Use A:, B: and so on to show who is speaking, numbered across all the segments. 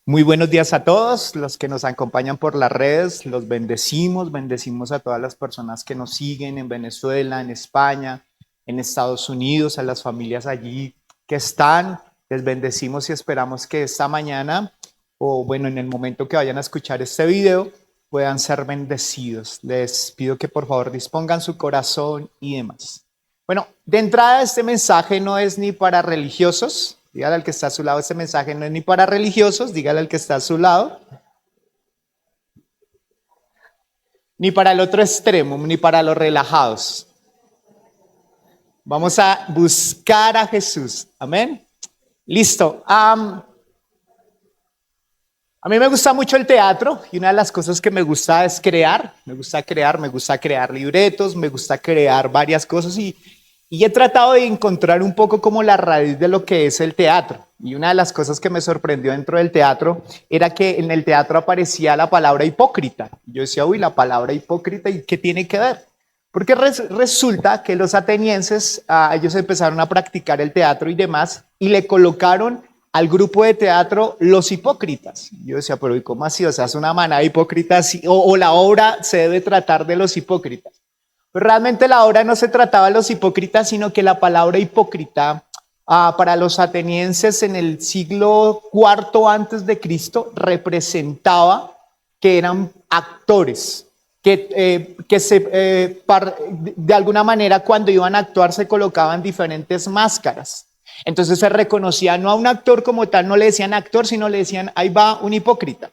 A: Muy buenos días a todos los que nos acompañan por las redes. Los bendecimos a todas las personas que nos siguen en Venezuela, en España, en Estados Unidos, a las familias allí que están. Les bendecimos y esperamos que esta mañana o bueno, en el momento que vayan a escuchar este video puedan ser bendecidos. Les pido que por favor dispongan su corazón y demás. Bueno, de entrada este mensaje no es ni para religiosos. Dígale al que está a su lado, este mensaje no es ni para religiosos, dígale al que está a su lado, ni para el otro extremo, ni para los relajados. Vamos a buscar a Jesús. Amén. Listo. A mí me gusta mucho el teatro y una de las cosas que me gusta es crear. Me gusta crear libretos, me gusta crear varias cosas y he tratado de encontrar un poco como la raíz de lo que es el teatro. Y una de las cosas que me sorprendió dentro del teatro era que en el teatro aparecía la palabra hipócrita. Yo decía, uy, la palabra hipócrita, ¿y qué tiene que ver? Porque resulta que los atenienses, ellos empezaron a practicar el teatro y demás, y le colocaron al grupo de teatro los hipócritas. Yo decía, pero ¿y cómo así? O sea, es una manada de hipócritas, o la obra se debe tratar de los hipócritas. Realmente la obra no se trataba de los hipócritas, sino que la palabra hipócrita para los atenienses en el siglo IV antes de Cristo representaba que eran actores, de alguna manera cuando iban a actuar se colocaban diferentes máscaras. Entonces se reconocía no a un actor como tal, no le decían actor, sino le decían, ahí va un hipócrita.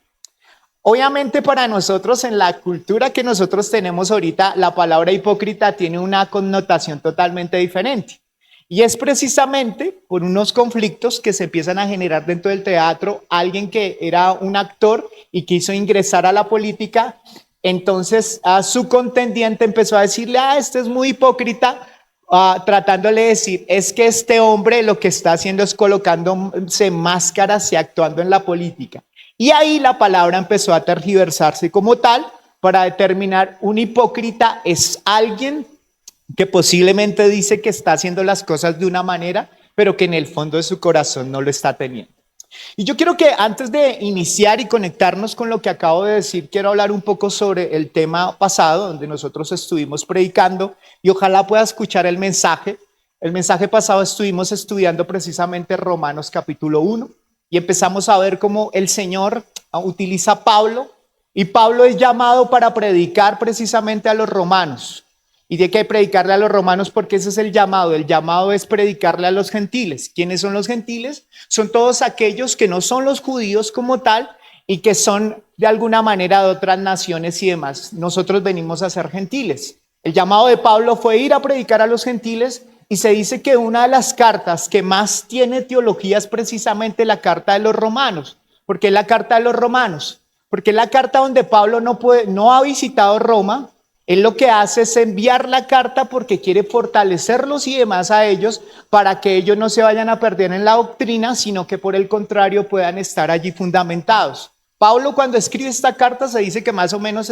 A: Obviamente para nosotros, en la cultura que nosotros tenemos ahorita, la palabra hipócrita tiene una connotación totalmente diferente. Y es precisamente por unos conflictos que se empiezan a generar dentro del teatro, alguien que era un actor y quiso ingresar a la política, entonces a su contendiente empezó a decirle, este es muy hipócrita, tratándole de decir, es que este hombre lo que está haciendo es colocándose máscaras y actuando en la política. Y ahí la palabra empezó a tergiversarse como tal para determinar un hipócrita es alguien que posiblemente dice que está haciendo las cosas de una manera, pero que en el fondo de su corazón no lo está teniendo. Y yo quiero que antes de iniciar y conectarnos con lo que acabo de decir, quiero hablar un poco sobre el tema pasado, donde nosotros estuvimos predicando y ojalá pueda escuchar el mensaje. El mensaje pasado estuvimos estudiando precisamente Romanos capítulo 1. Y empezamos a ver cómo el Señor utiliza a Pablo y Pablo es llamado para predicar precisamente a los romanos. Y de que hay que predicarle a los romanos porque ese es el llamado. El llamado es predicarle a los gentiles. ¿Quiénes son los gentiles? Son todos aquellos que no son los judíos como tal y que son de alguna manera de otras naciones y demás. Nosotros venimos a ser gentiles. El llamado de Pablo fue ir a predicar a los gentiles. Y se dice que una de las cartas que más tiene teología es precisamente la carta de los romanos. ¿Por qué la carta de los romanos? Porque la carta donde Pablo no ha visitado Roma. Él lo que hace es enviar la carta porque quiere fortalecerlos y demás a ellos para que ellos no se vayan a perder en la doctrina, sino que por el contrario puedan estar allí fundamentados. Pablo cuando escribe esta carta se dice que más o menos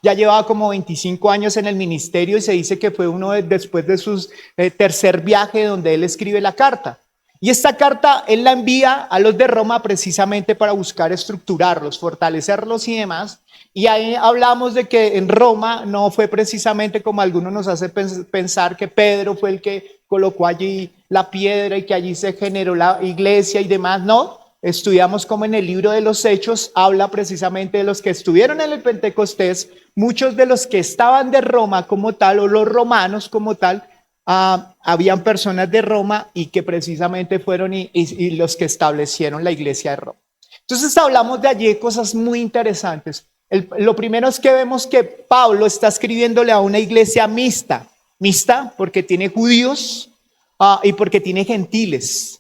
A: ya llevaba como 25 años en el ministerio y se dice que fue después de su tercer viaje donde él escribe la carta. Y esta carta él la envía a los de Roma precisamente para buscar estructurarlos, fortalecerlos y demás. Y ahí hablamos de que en Roma no fue precisamente como algunos nos hace pensar que Pedro fue el que colocó allí la piedra y que allí se generó la iglesia y demás, no. Estudiamos como en el libro de los Hechos habla precisamente de los que estuvieron en el Pentecostés, muchos de los que estaban de Roma como tal o los romanos como tal, habían personas de Roma y que precisamente fueron y los que establecieron la iglesia de Roma. Entonces hablamos de allí cosas muy interesantes. Lo primero es que vemos que Pablo está escribiéndole a una iglesia mixta porque tiene judíos y porque tiene gentiles.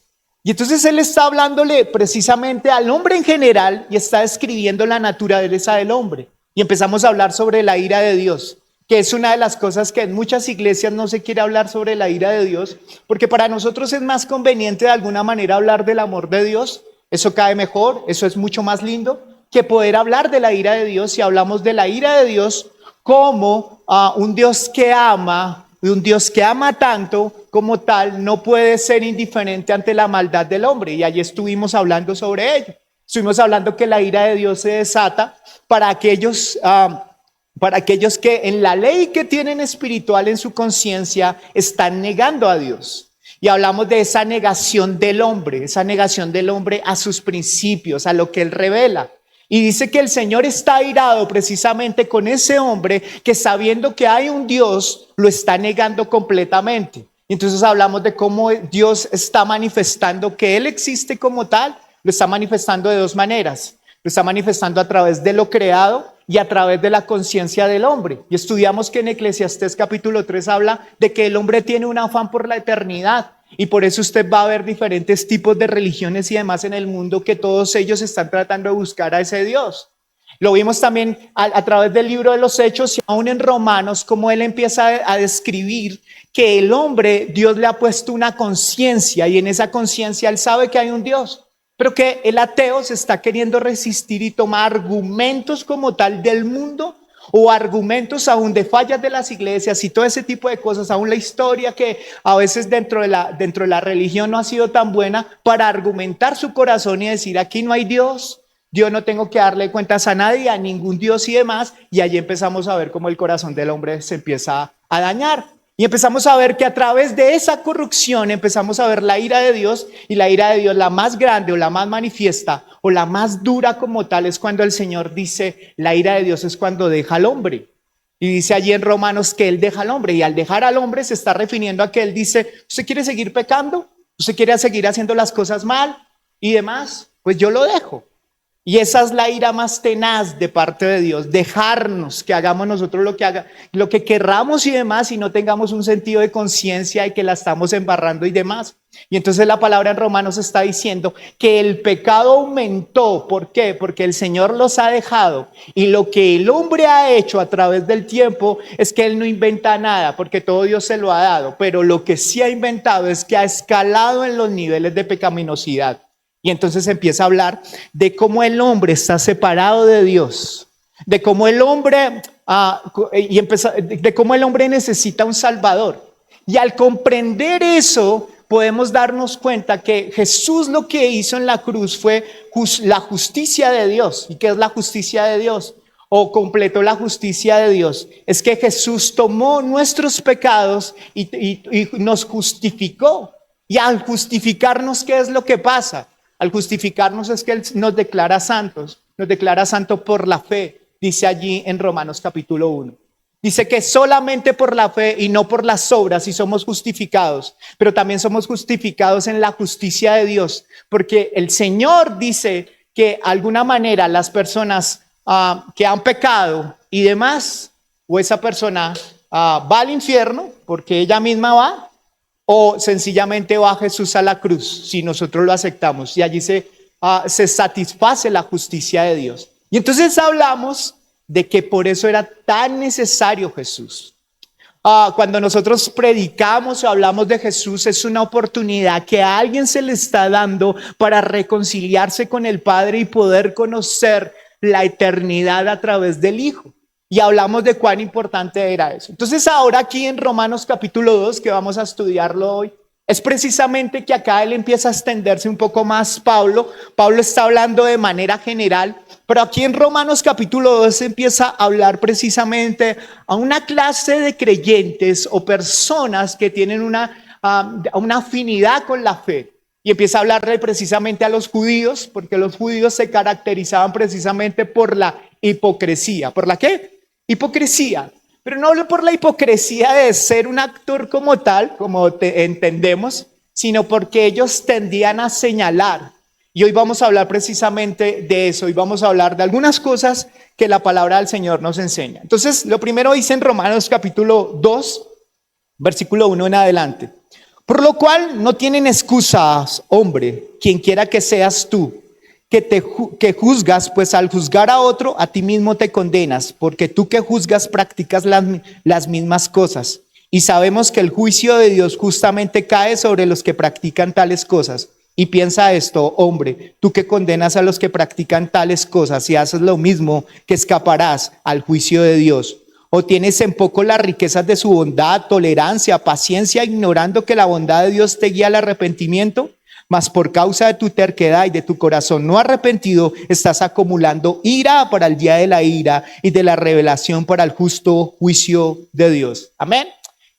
A: Y entonces él está hablándole precisamente al hombre en general y está describiendo la naturaleza del hombre. Y empezamos a hablar sobre la ira de Dios, que es una de las cosas que en muchas iglesias no se quiere hablar sobre la ira de Dios, porque para nosotros es más conveniente de alguna manera hablar del amor de Dios. Eso cae mejor, eso es mucho más lindo que poder hablar de la ira de Dios. Si hablamos de la ira de Dios como un Dios que ama, un Dios que ama tanto como tal, no puede ser indiferente ante la maldad del hombre. Y allí estuvimos hablando sobre ello. Estuvimos hablando que la ira de Dios se desata para aquellos que en la ley que tienen espiritual en su conciencia están negando a Dios. Y hablamos de esa negación del hombre a sus principios, a lo que él revela. Y dice que el Señor está airado precisamente con ese hombre que, sabiendo que hay un Dios, lo está negando completamente. Y entonces hablamos de cómo Dios está manifestando que Él existe como tal. Lo está manifestando de dos maneras. Lo está manifestando a través de lo creado y a través de la conciencia del hombre. Y estudiamos que en Eclesiastés capítulo 3 habla de que el hombre tiene un afán por la eternidad. Y por eso usted va a ver diferentes tipos de religiones y demás en el mundo, que todos ellos están tratando de buscar a ese Dios. Lo vimos también a través del libro de los Hechos y aún en Romanos, como él empieza a describir que el hombre, Dios le ha puesto una conciencia, y en esa conciencia él sabe que hay un Dios, pero que el ateo se está queriendo resistir y toma argumentos como tal del mundo, o argumentos aún de fallas de las iglesias y todo ese tipo de cosas, aún la historia que a veces dentro de la religión no ha sido tan buena, para argumentar su corazón y decir: aquí no hay Dios, yo no tengo que darle cuentas a nadie, a ningún Dios y demás. Y allí empezamos a ver cómo el corazón del hombre se empieza a dañar. Y empezamos a ver que a través de esa corrupción empezamos a ver la ira de Dios, y la ira de Dios, la más grande o la más manifiesta o la más dura como tal, es cuando el Señor dice: la ira de Dios es cuando deja al hombre. Y dice allí en Romanos que Él deja al hombre, y al dejar al hombre se está refiriendo a que Él dice: ¿usted quiere seguir pecando? ¿Usted quiere seguir haciendo las cosas mal y demás? Pues yo lo dejo. Y esa es la ira más tenaz de parte de Dios, dejarnos que hagamos nosotros lo que querramos y demás, y no tengamos un sentido de conciencia y que la estamos embarrando y demás. Y entonces la palabra en Romanos está diciendo que el pecado aumentó. ¿Por qué? Porque el Señor los ha dejado, y lo que el hombre ha hecho a través del tiempo es que Él no inventa nada, porque todo Dios se lo ha dado, pero lo que sí ha inventado es que ha escalado en los niveles de pecaminosidad. Y entonces empieza a hablar de cómo el hombre está separado de Dios, de cómo el hombre de cómo el hombre necesita un Salvador. Y al comprender eso, podemos darnos cuenta que Jesús lo que hizo en la cruz fue la justicia de Dios. ¿Y qué es la justicia de Dios? O completó la justicia de Dios. Es que Jesús tomó nuestros pecados y nos justificó. Y al justificarnos, ¿qué es lo que pasa? Al justificarnos es que Él nos declara santos por la fe, dice allí en Romanos capítulo 1. Dice que solamente por la fe y no por las obras y somos justificados, pero también somos justificados en la justicia de Dios, porque el Señor dice que de alguna manera las personas que han pecado y demás, o esa persona va al infierno porque ella misma va, o sencillamente va Jesús a la cruz si nosotros lo aceptamos, y allí se satisface la justicia de Dios. Y entonces hablamos de que por eso era tan necesario Jesús. Cuando nosotros predicamos o hablamos de Jesús, es una oportunidad que a alguien se le está dando para reconciliarse con el Padre y poder conocer la eternidad a través del Hijo. Y hablamos de cuán importante era eso. Entonces ahora aquí en Romanos capítulo 2, que vamos a estudiarlo hoy, es precisamente que acá él empieza a extenderse un poco más. Pablo está hablando de manera general, pero aquí en Romanos capítulo 2 empieza a hablar precisamente a una clase de creyentes o personas que tienen una afinidad con la fe. Y empieza a hablarle precisamente a los judíos, porque los judíos se caracterizaban precisamente por la hipocresía. ¿Por la qué? Hipocresía. Pero no hablo por la hipocresía de ser un actor como tal, como entendemos, sino porque ellos tendían a señalar. Y hoy vamos a hablar precisamente de eso. Hoy vamos a hablar de algunas cosas que la palabra del Señor nos enseña. Entonces, lo primero dice en Romanos capítulo 2, versículo 1 en adelante. Por lo cual no tienen excusas, hombre, quien quiera que seas tú, que juzgas, pues al juzgar a otro, a ti mismo te condenas, porque tú que juzgas practicas las mismas cosas. Y sabemos que el juicio de Dios justamente cae sobre los que practican tales cosas. Y piensa esto, hombre, tú que condenas a los que practican tales cosas y haces lo mismo, que escaparás al juicio de Dios. ¿O tienes en poco las riquezas de su bondad, tolerancia, paciencia, ignorando que la bondad de Dios te guía al arrepentimiento? Mas por causa de tu terquedad y de tu corazón no arrepentido, estás acumulando ira para el día de la ira y de la revelación para el justo juicio de Dios. Amén.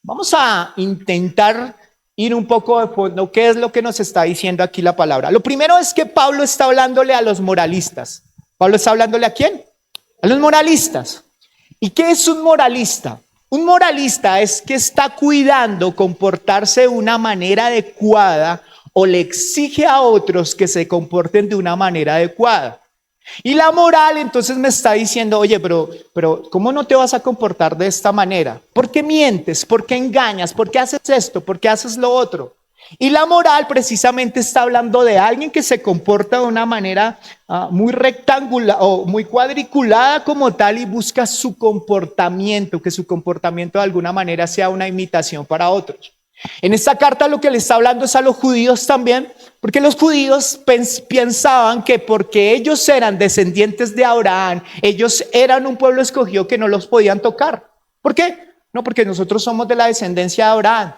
A: Vamos a intentar ir un poco de fondo. ¿Qué es lo que nos está diciendo aquí la palabra? Lo primero es que Pablo está hablándole a los moralistas. ¿Pablo está hablándole a quién? A los moralistas. ¿Y qué es un moralista? Un moralista es que está cuidando comportarse de una manera adecuada o le exige a otros que se comporten de una manera adecuada. Y la moral entonces me está diciendo, oye, pero ¿cómo no te vas a comportar de esta manera? ¿Por qué mientes? ¿Por qué engañas? ¿Por qué haces esto? ¿Por qué haces lo otro? Y la moral precisamente está hablando de alguien que se comporta de una manera muy rectangular o muy cuadriculada como tal y busca su comportamiento, que su comportamiento de alguna manera sea una imitación para otros. En esta carta lo que le está hablando es a los judíos también, porque los judíos pensaban que porque ellos eran descendientes de Abraham, ellos eran un pueblo escogido que no los podían tocar. ¿Por qué? No, porque nosotros somos de la descendencia de Abraham.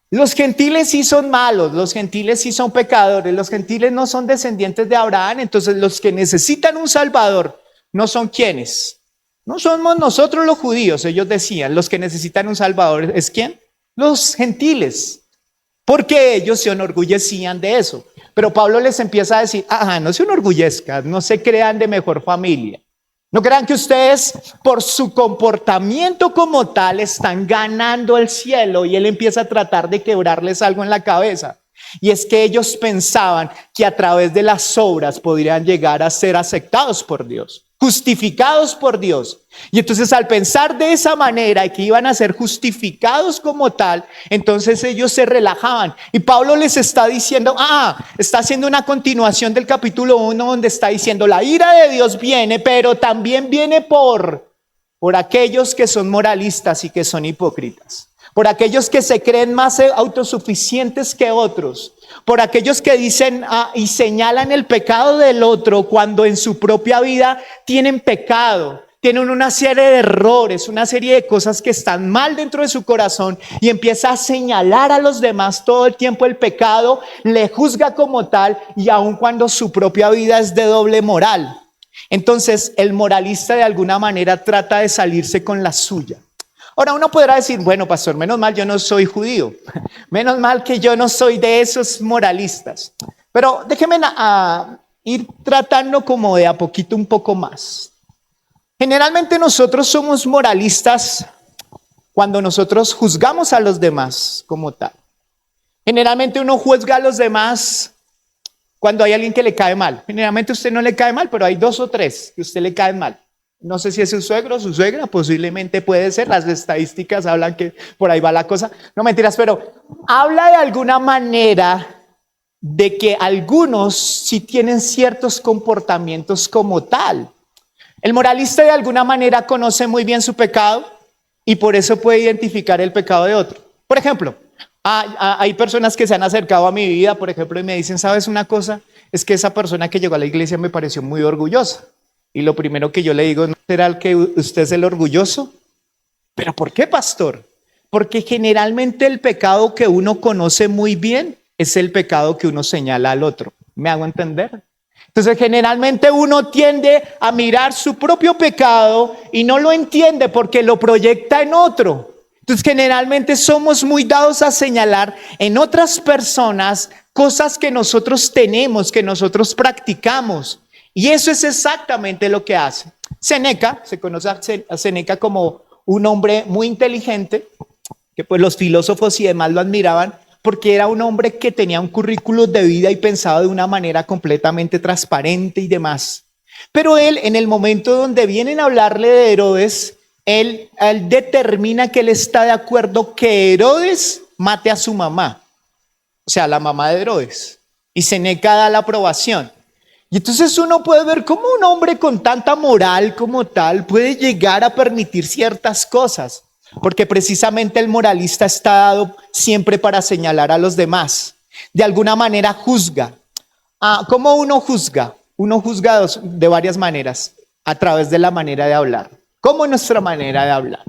A: Los gentiles sí son malos, los gentiles sí son pecadores, los gentiles no son descendientes de Abraham, entonces los que necesitan un salvador no son quienes. No somos nosotros los judíos, ellos decían, los que necesitan un salvador es ¿quién? Los gentiles, porque ellos se enorgullecían de eso. Pero Pablo les empieza a decir, no se enorgullezcan, no se crean de mejor familia. No crean que ustedes por su comportamiento como tal están ganando el cielo, y él empieza a tratar de quebrarles algo en la cabeza. Y es que ellos pensaban que a través de las obras podrían llegar a ser aceptados por Dios, justificados por Dios. Y entonces al pensar de esa manera y que iban a ser justificados como tal, entonces ellos se relajaban. Y Pablo les está diciendo, está haciendo una continuación del capítulo 1 donde está diciendo, la ira de Dios viene, pero también viene por aquellos que son moralistas y que son hipócritas. Por aquellos que se creen más autosuficientes que otros, por aquellos que dicen y señalan el pecado del otro cuando en su propia vida tienen pecado, tienen una serie de errores, una serie de cosas que están mal dentro de su corazón, y empieza a señalar a los demás todo el tiempo el pecado, le juzga como tal, y aun cuando su propia vida es de doble moral. Entonces el moralista de alguna manera trata de salirse con la suya. Ahora uno podrá decir, bueno, pastor, menos mal yo no soy judío, menos mal que yo no soy de esos moralistas. Pero déjenme ir tratando como de a poquito un poco más. Generalmente nosotros somos moralistas cuando nosotros juzgamos a los demás como tal. Generalmente uno juzga a los demás cuando hay alguien que le cae mal. Generalmente a usted no le cae mal, pero hay 2 o 3 que a usted le caen mal. No sé si es su suegro o su suegra, posiblemente puede ser, las estadísticas hablan que por ahí va la cosa. No, mentiras, pero habla de alguna manera de que algunos sí tienen ciertos comportamientos como tal. El moralista de alguna manera conoce muy bien su pecado y por eso puede identificar el pecado de otro. Por ejemplo, hay personas que se han acercado a mi vida, por ejemplo, y me dicen, ¿sabes una cosa? Es que esa persona que llegó a la iglesia me pareció muy orgullosa. Y lo primero que yo le digo, ¿no será el que usted es el orgulloso? ¿Pero por qué, pastor? Porque generalmente el pecado que uno conoce muy bien es el pecado que uno señala al otro. ¿Me hago entender? Entonces generalmente uno tiende a mirar su propio pecado y no lo entiende porque lo proyecta en otro. Entonces generalmente somos muy dados a señalar en otras personas cosas que nosotros tenemos, que nosotros practicamos. Y eso es exactamente lo que hace. Séneca, se conoce a Séneca como un hombre muy inteligente, que pues los filósofos y demás lo admiraban, porque era un hombre que tenía un currículo de vida y pensaba de una manera completamente transparente y demás. Pero él, en el momento donde vienen a hablarle de Herodes, él determina que él está de acuerdo que Herodes mate a su mamá, o sea, la mamá de Herodes. Y Séneca da la aprobación. Y entonces uno puede ver cómo un hombre con tanta moral como tal puede llegar a permitir ciertas cosas, porque precisamente el moralista está dado siempre para señalar a los demás. De alguna manera juzga. ¿Cómo uno juzga? Uno juzga de varias maneras, a través de la manera de hablar. ¿Cómo es nuestra manera de hablar?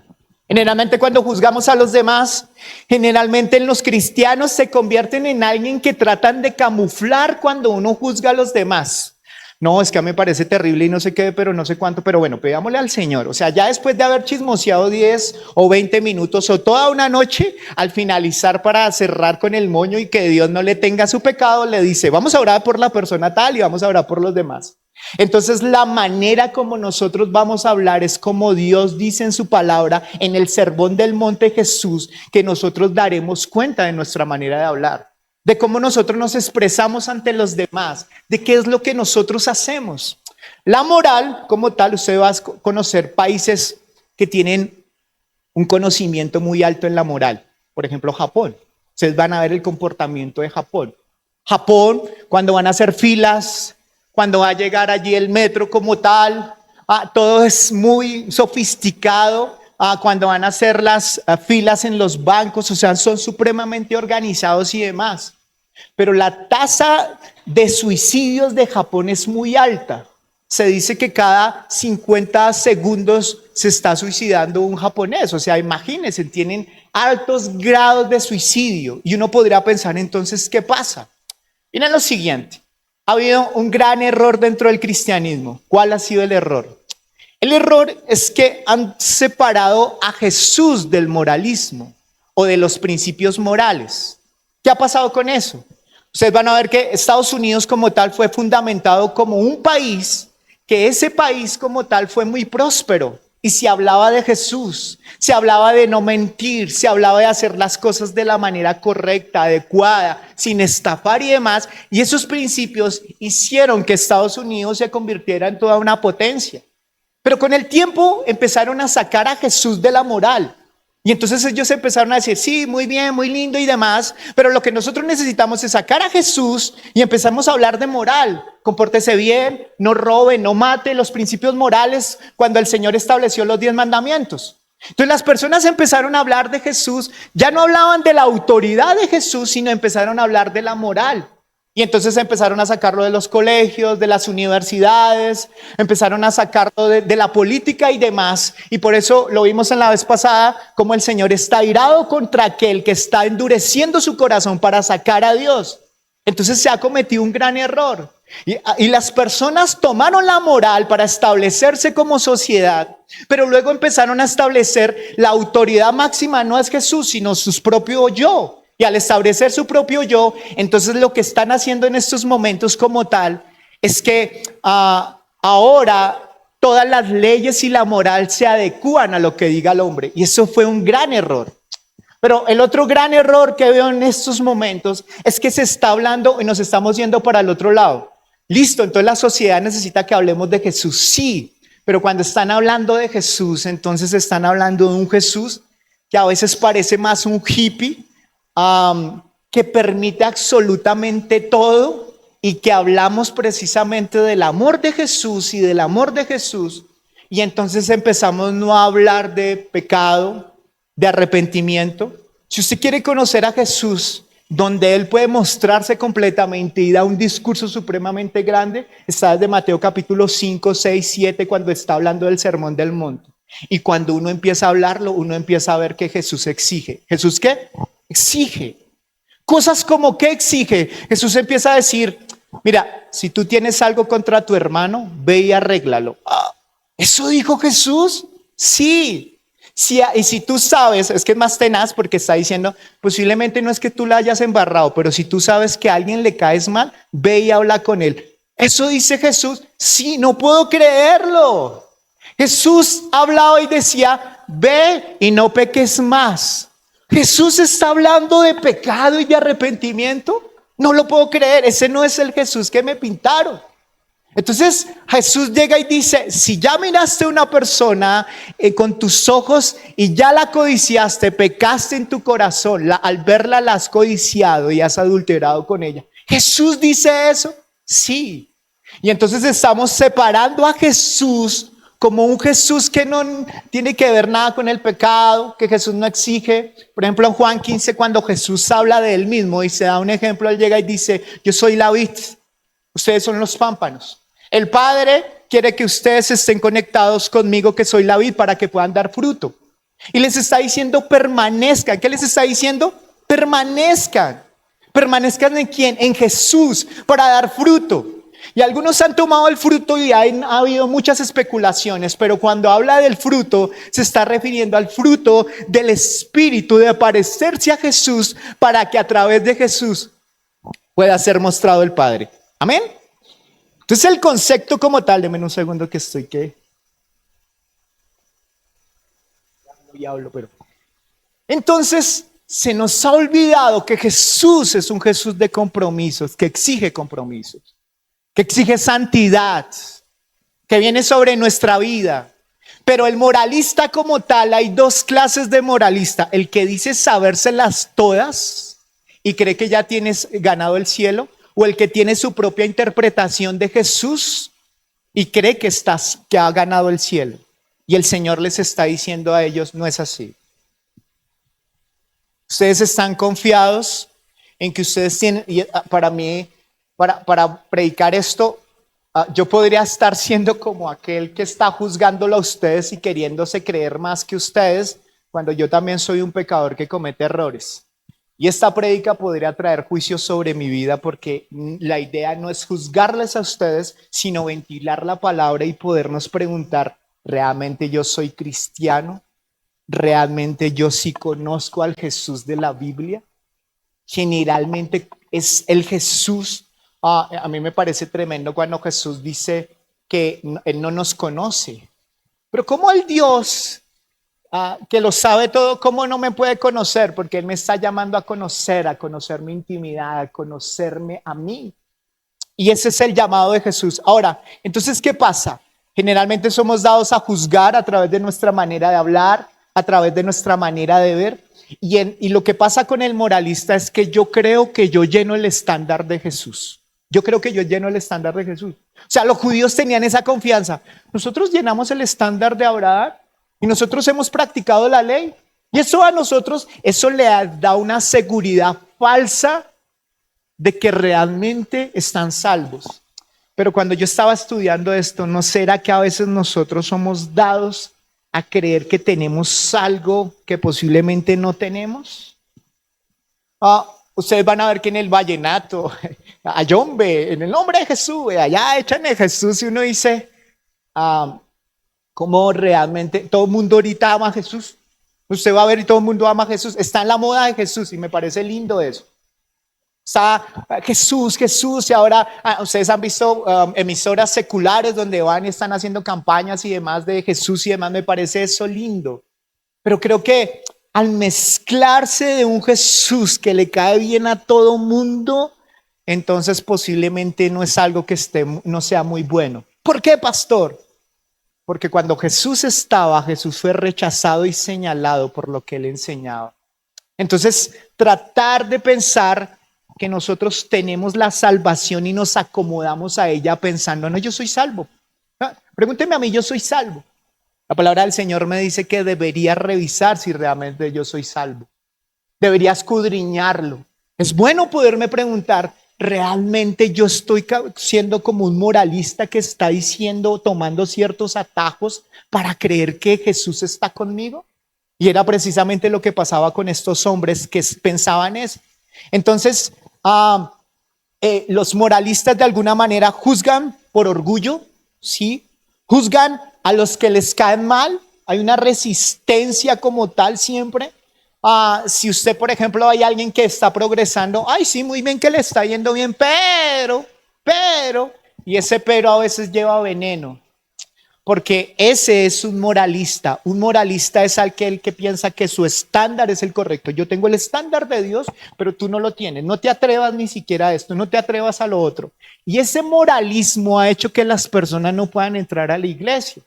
A: Generalmente cuando juzgamos a los demás, generalmente en los cristianos se convierten en alguien que tratan de camuflar cuando uno juzga a los demás. No, es que a mí me parece terrible y no sé qué, pero no sé cuánto, pero bueno, pidámosle al Señor. O sea, ya después de haber chismoseado 10 o 20 minutos o toda una noche, al finalizar para cerrar con el moño y que Dios no le tenga su pecado, le dice, vamos a orar por la persona tal y vamos a orar por los demás. Entonces la manera como nosotros vamos a hablar es como Dios dice en su palabra en el Sermón del Monte Jesús, que nosotros daremos cuenta de nuestra manera de hablar, de cómo nosotros nos expresamos ante los demás, de qué es lo que nosotros hacemos. La moral como tal, usted va a conocer países que tienen un conocimiento muy alto en la moral. Por ejemplo, Japón. Ustedes van a ver el comportamiento de Japón. Japón, cuando van a hacer filas, cuando va a llegar allí el metro como tal, todo es muy sofisticado. Cuando van a hacer las filas en los bancos, o sea, son supremamente organizados y demás. Pero la tasa de suicidios de Japón es muy alta. Se dice que cada 50 segundos se está suicidando un japonés. O sea, imagínense, tienen altos grados de suicidio. Y uno podría pensar entonces, ¿qué pasa? Miren lo siguiente. Ha habido un gran error dentro del cristianismo. ¿Cuál ha sido el error? El error es que han separado a Jesús del moralismo o de los principios morales. ¿Qué ha pasado con eso? Ustedes van a ver que Estados Unidos como tal fue fundamentado como un país, que ese país como tal fue muy próspero. Y se hablaba de Jesús, se hablaba de no mentir, se hablaba de hacer las cosas de la manera correcta, adecuada, sin estafar y demás. Y esos principios hicieron que Estados Unidos se convirtiera en toda una potencia. Pero con el tiempo empezaron a sacar a Jesús de la moral. Y entonces ellos empezaron a decir, sí, muy bien, muy lindo y demás, pero lo que nosotros necesitamos es sacar a Jesús y empezamos a hablar de moral. Compórtese bien, no robe, no mate, los principios morales cuando el Señor estableció los 10 mandamientos. Entonces las personas empezaron a hablar de Jesús, ya no hablaban de la autoridad de Jesús, sino empezaron a hablar de la moral. Y entonces empezaron a sacarlo de los colegios, de las universidades, empezaron a sacarlo de la política y demás. Y por eso lo vimos en la vez pasada, como el Señor está irado contra aquel que está endureciendo su corazón para sacar a Dios. Entonces se ha cometido un gran error. Y las personas tomaron la moral para establecerse como sociedad, pero luego empezaron a establecer la autoridad máxima, no es Jesús, sino su propio yo. Y al establecer su propio yo, entonces lo que están haciendo en estos momentos como tal es que ahora todas las leyes y la moral se adecúan a lo que diga el hombre. Y eso fue un gran error. Pero el otro gran error que veo en estos momentos es que se está hablando y nos estamos yendo para el otro lado. Listo, entonces la sociedad necesita que hablemos de Jesús, sí. Pero cuando están hablando de Jesús, entonces están hablando de un Jesús que a veces parece más un hippie, que permite absolutamente todo y que hablamos precisamente del amor de Jesús y del amor de Jesús. Y entonces empezamos no a hablar de pecado, de arrepentimiento. Si usted quiere conocer a Jesús, donde Él puede mostrarse completamente y da un discurso supremamente grande, está desde Mateo capítulo 5, 6, 7, cuando está hablando del Sermón del Monte. Y cuando uno empieza a hablarlo, uno empieza a ver que Jesús exige. ¿Jesús qué? Exige. Cosas como ¿qué exige? Jesús empieza a decir, mira, si tú tienes algo contra tu hermano, ve y arréglalo. ¿Eso dijo Jesús? Sí. Sí, y si tú sabes, es que es más tenaz porque está diciendo, posiblemente no es que tú la hayas embarrado, pero si tú sabes que a alguien le caes mal, ve y habla con él. ¿Eso dice Jesús? Sí, no puedo creerlo. Jesús hablaba y decía, ve y no peques más. Jesús está hablando de pecado y de arrepentimiento. No lo puedo creer, ese no es el Jesús que me pintaron. Entonces Jesús llega y dice, si ya miraste a una persona con tus ojos y ya la codiciaste, pecaste en tu corazón, al verla la has codiciado y has adulterado con ella. ¿Jesús dice eso? Sí. Y entonces estamos separando a Jesús como un Jesús que no tiene que ver nada con el pecado, que Jesús no exige. Por ejemplo, en Juan 15, cuando Jesús habla de él mismo y se da un ejemplo, él llega y dice, yo soy la vid, ustedes son los pámpanos. El Padre quiere que ustedes estén conectados conmigo, que soy la vid, para que puedan dar fruto. Y les está diciendo permanezcan. ¿Qué les está diciendo? Permanezcan. ¿Permanezcan en quién? En Jesús, para dar fruto. Y algunos han tomado el fruto y ha habido muchas especulaciones, pero cuando habla del fruto, se está refiriendo al fruto del Espíritu, de parecerse a Jesús, para que a través de Jesús pueda ser mostrado el Padre. Amén. Entonces el concepto como tal, denme un segundo que estoy que... Entonces se nos ha olvidado que Jesús es un Jesús de compromisos, que exige compromisos, que exige santidad, que viene sobre nuestra vida. Pero el moralista como tal, hay dos clases de moralista: el que dice sabérselas todas y cree que ya tienes ganado el cielo, o el que tiene su propia interpretación de Jesús y cree que ha ganado el cielo. Y el Señor les está diciendo a ellos, no es así. Ustedes están confiados en que ustedes tienen, y para mí, para predicar esto, yo podría estar siendo como aquel que está juzgándolo a ustedes y queriéndose creer más que ustedes, cuando yo también soy un pecador que comete errores. Y esta prédica podría traer juicios sobre mi vida, porque la idea no es juzgarles a ustedes, sino ventilar la palabra y podernos preguntar, ¿realmente yo soy cristiano? ¿Realmente yo sí conozco al Jesús de la Biblia? Generalmente es el Jesús. A mí me parece tremendo cuando Jesús dice que Él no nos conoce. Pero ¿cómo el Dios que lo sabe todo, cómo no me puede conocer? Porque Él me está llamando a conocer mi intimidad, a conocerme a mí. Y ese es el llamado de Jesús. Ahora, entonces, ¿qué pasa? Generalmente somos dados a juzgar a través de nuestra manera de hablar, a través de nuestra manera de ver. Y lo que pasa con el moralista es que yo creo que yo lleno el estándar de Jesús. Yo creo que yo lleno el estándar de Jesús. O sea, los judíos tenían esa confianza. Nosotros llenamos el estándar de Abraham y nosotros hemos practicado la ley. Y eso a nosotros, eso le da una seguridad falsa de que realmente están salvos. Pero cuando yo estaba estudiando esto, ¿no será que a veces nosotros somos dados a creer que tenemos algo que posiblemente no tenemos? Ustedes van a ver que en el vallenato, a Yombe, en el nombre de Jesús, allá echan a Jesús y uno dice, ¿cómo realmente todo el mundo ahorita ama a Jesús? Usted va a ver y todo el mundo ama a Jesús. Está en la moda de Jesús y me parece lindo eso. Está Jesús, y ahora ustedes han visto emisoras seculares donde van y están haciendo campañas y demás de Jesús y demás. Me parece eso lindo. Pero creo que al mezclarse de un Jesús que le cae bien a todo mundo, entonces posiblemente no es algo que no sea muy bueno. ¿Por qué, pastor? Porque cuando Jesús fue rechazado y señalado por lo que él enseñaba. Entonces, tratar de pensar que nosotros tenemos la salvación y nos acomodamos a ella pensando, no, yo soy salvo. Pregúnteme a mí, yo soy salvo. La palabra del Señor me dice que debería revisar si realmente yo soy salvo. Debería escudriñarlo. Es bueno poderme preguntar, ¿realmente yo estoy siendo como un moralista que está diciendo, tomando ciertos atajos para creer que Jesús está conmigo? Y era precisamente lo que pasaba con estos hombres que pensaban eso. Entonces, los moralistas de alguna manera juzgan por orgullo, ¿sí? Juzgan a los que les caen mal. Hay una resistencia como tal siempre. Si usted, por ejemplo, hay alguien que está progresando, ay, sí, muy bien que le está yendo bien, pero, y ese pero a veces lleva veneno. Porque ese es un moralista. Un moralista es aquel que piensa que su estándar es el correcto. Yo tengo el estándar de Dios, pero tú no lo tienes. No te atrevas ni siquiera a esto, no te atrevas a lo otro. Y ese moralismo ha hecho que las personas no puedan entrar a la iglesia.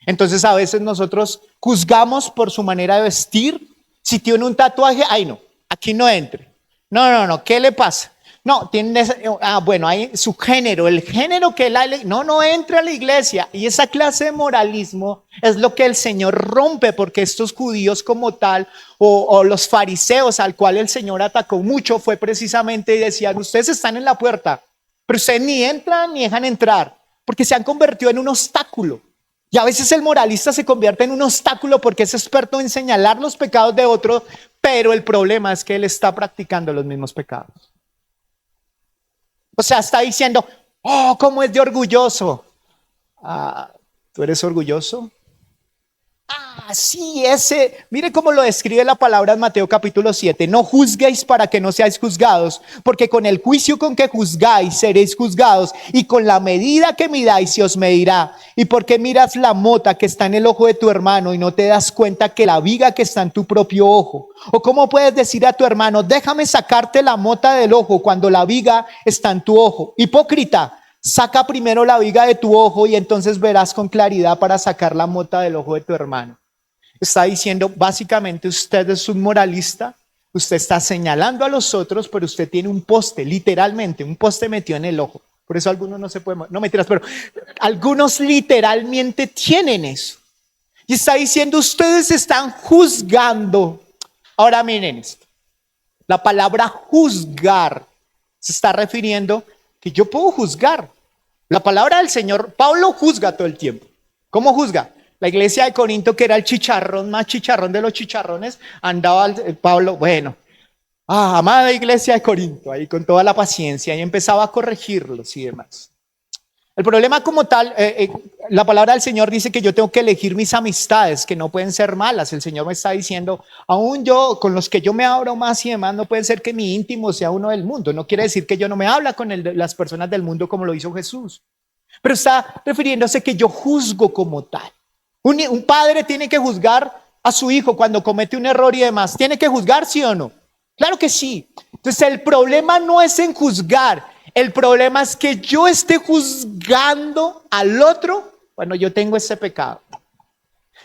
A: Entonces a veces nosotros juzgamos por su manera de vestir. Si tiene un tatuaje, ay no, aquí no entre. No, ¿qué le pasa? No, tiene, bueno, hay su género, el género que él no entre a la iglesia. Y esa clase de moralismo es lo que el Señor rompe, porque estos judíos como tal, o los fariseos al cual el Señor atacó mucho, fue precisamente y decían, ustedes están en la puerta, pero ustedes ni entran ni dejan entrar, porque se han convertido en un obstáculo. Y a veces el moralista se convierte en un obstáculo porque es experto en señalar los pecados de otro, pero el problema es que él está practicando los mismos pecados. O sea, está diciendo, oh, cómo es de orgulloso. Ah, ¿tú eres orgulloso? Ah, sí, ese. Mire cómo lo describe la palabra en Mateo capítulo 7. No juzguéis para que no seáis juzgados, porque con el juicio con que juzgáis seréis juzgados, y con la medida que midáis se os medirá. ¿Y por qué miras la mota que está en el ojo de tu hermano y no te das cuenta que la viga que está en tu propio ojo? ¿O cómo puedes decir a tu hermano, déjame sacarte la mota del ojo cuando la viga está en tu ojo? Hipócrita. Saca primero la viga de tu ojo y entonces verás con claridad para sacar la mota del ojo de tu hermano. Está diciendo, básicamente, usted es un moralista, usted está señalando a los otros, pero usted tiene un poste, literalmente, un poste metido en el ojo. Por eso algunos no se pueden, no mentiras, pero algunos literalmente tienen eso. Y está diciendo, ustedes están juzgando. Ahora miren esto. La palabra juzgar se está refiriendo que yo puedo juzgar. La palabra del Señor, Pablo juzga todo el tiempo. ¿Cómo juzga? La iglesia de Corinto, que era el chicharrón, más chicharrón de los chicharrones, andaba Pablo, bueno, amada iglesia de Corinto, ahí con toda la paciencia, y empezaba a corregirlos y demás. El problema como tal, la palabra del Señor dice que yo tengo que elegir mis amistades, que no pueden ser malas. El Señor me está diciendo, aún yo, con los que yo me abro más y demás, no puede ser que mi íntimo sea uno del mundo. No quiere decir que yo no me habla con las personas del mundo como lo hizo Jesús. Pero está refiriéndose que yo juzgo como tal. Un padre tiene que juzgar a su hijo cuando comete un error y demás. ¿Tiene que juzgar, sí o no? Claro que sí. Entonces el problema no es en juzgar. El problema es que yo esté juzgando al otro cuando yo tengo ese pecado.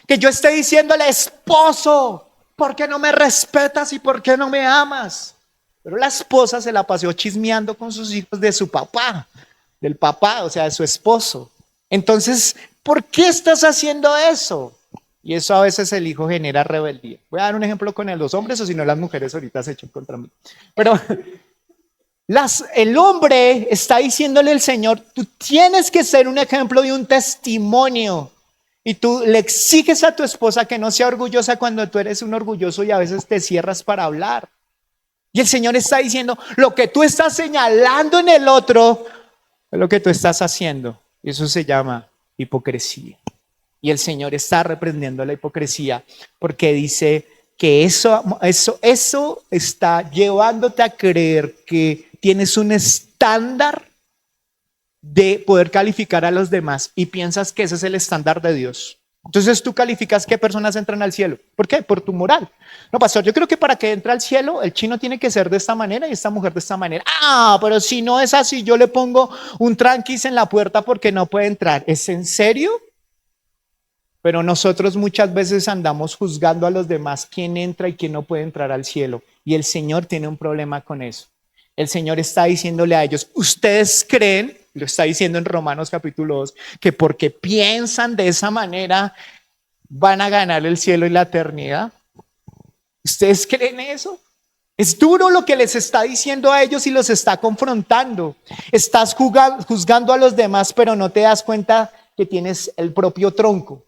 A: Que yo esté diciéndole, esposo, ¿por qué no me respetas y por qué no me amas? Pero la esposa se la pasó chismeando con sus hijos de su papá, del papá, o sea, de su esposo. Entonces, ¿por qué estás haciendo eso? Y eso a veces el hijo genera rebeldía. Voy a dar un ejemplo con los hombres, o si no las mujeres ahorita se echan contra mí. Pero el hombre está diciéndole al Señor, tú tienes que ser un ejemplo y un testimonio. Y tú le exiges a tu esposa que no sea orgullosa cuando tú eres un orgulloso y a veces te cierras para hablar. Y el Señor está diciendo, lo que tú estás señalando en el otro es lo que tú estás haciendo. Y eso se llama hipocresía. Y el Señor está reprendiendo la hipocresía porque dice que eso está llevándote a creer que tienes un estándar de poder calificar a los demás y piensas que ese es el estándar de Dios. Entonces tú calificas qué personas entran al cielo. ¿Por qué? Por tu moral. No, pastor, yo creo que para que entre al cielo el chino tiene que ser de esta manera y esta mujer de esta manera. Ah, pero si no es así, yo le pongo un tranquis en la puerta porque no puede entrar. ¿Es en serio? Pero nosotros muchas veces andamos juzgando a los demás quién entra y quién no puede entrar al cielo. Y el Señor tiene un problema con eso. El Señor está diciéndole a ellos, ustedes creen, lo está diciendo en Romanos capítulo 2, que porque piensan de esa manera van a ganar el cielo y la eternidad. ¿Ustedes creen eso? Es duro lo que les está diciendo a ellos y los está confrontando. Estás juzgando a los demás, pero no te das cuenta que tienes el propio tronco.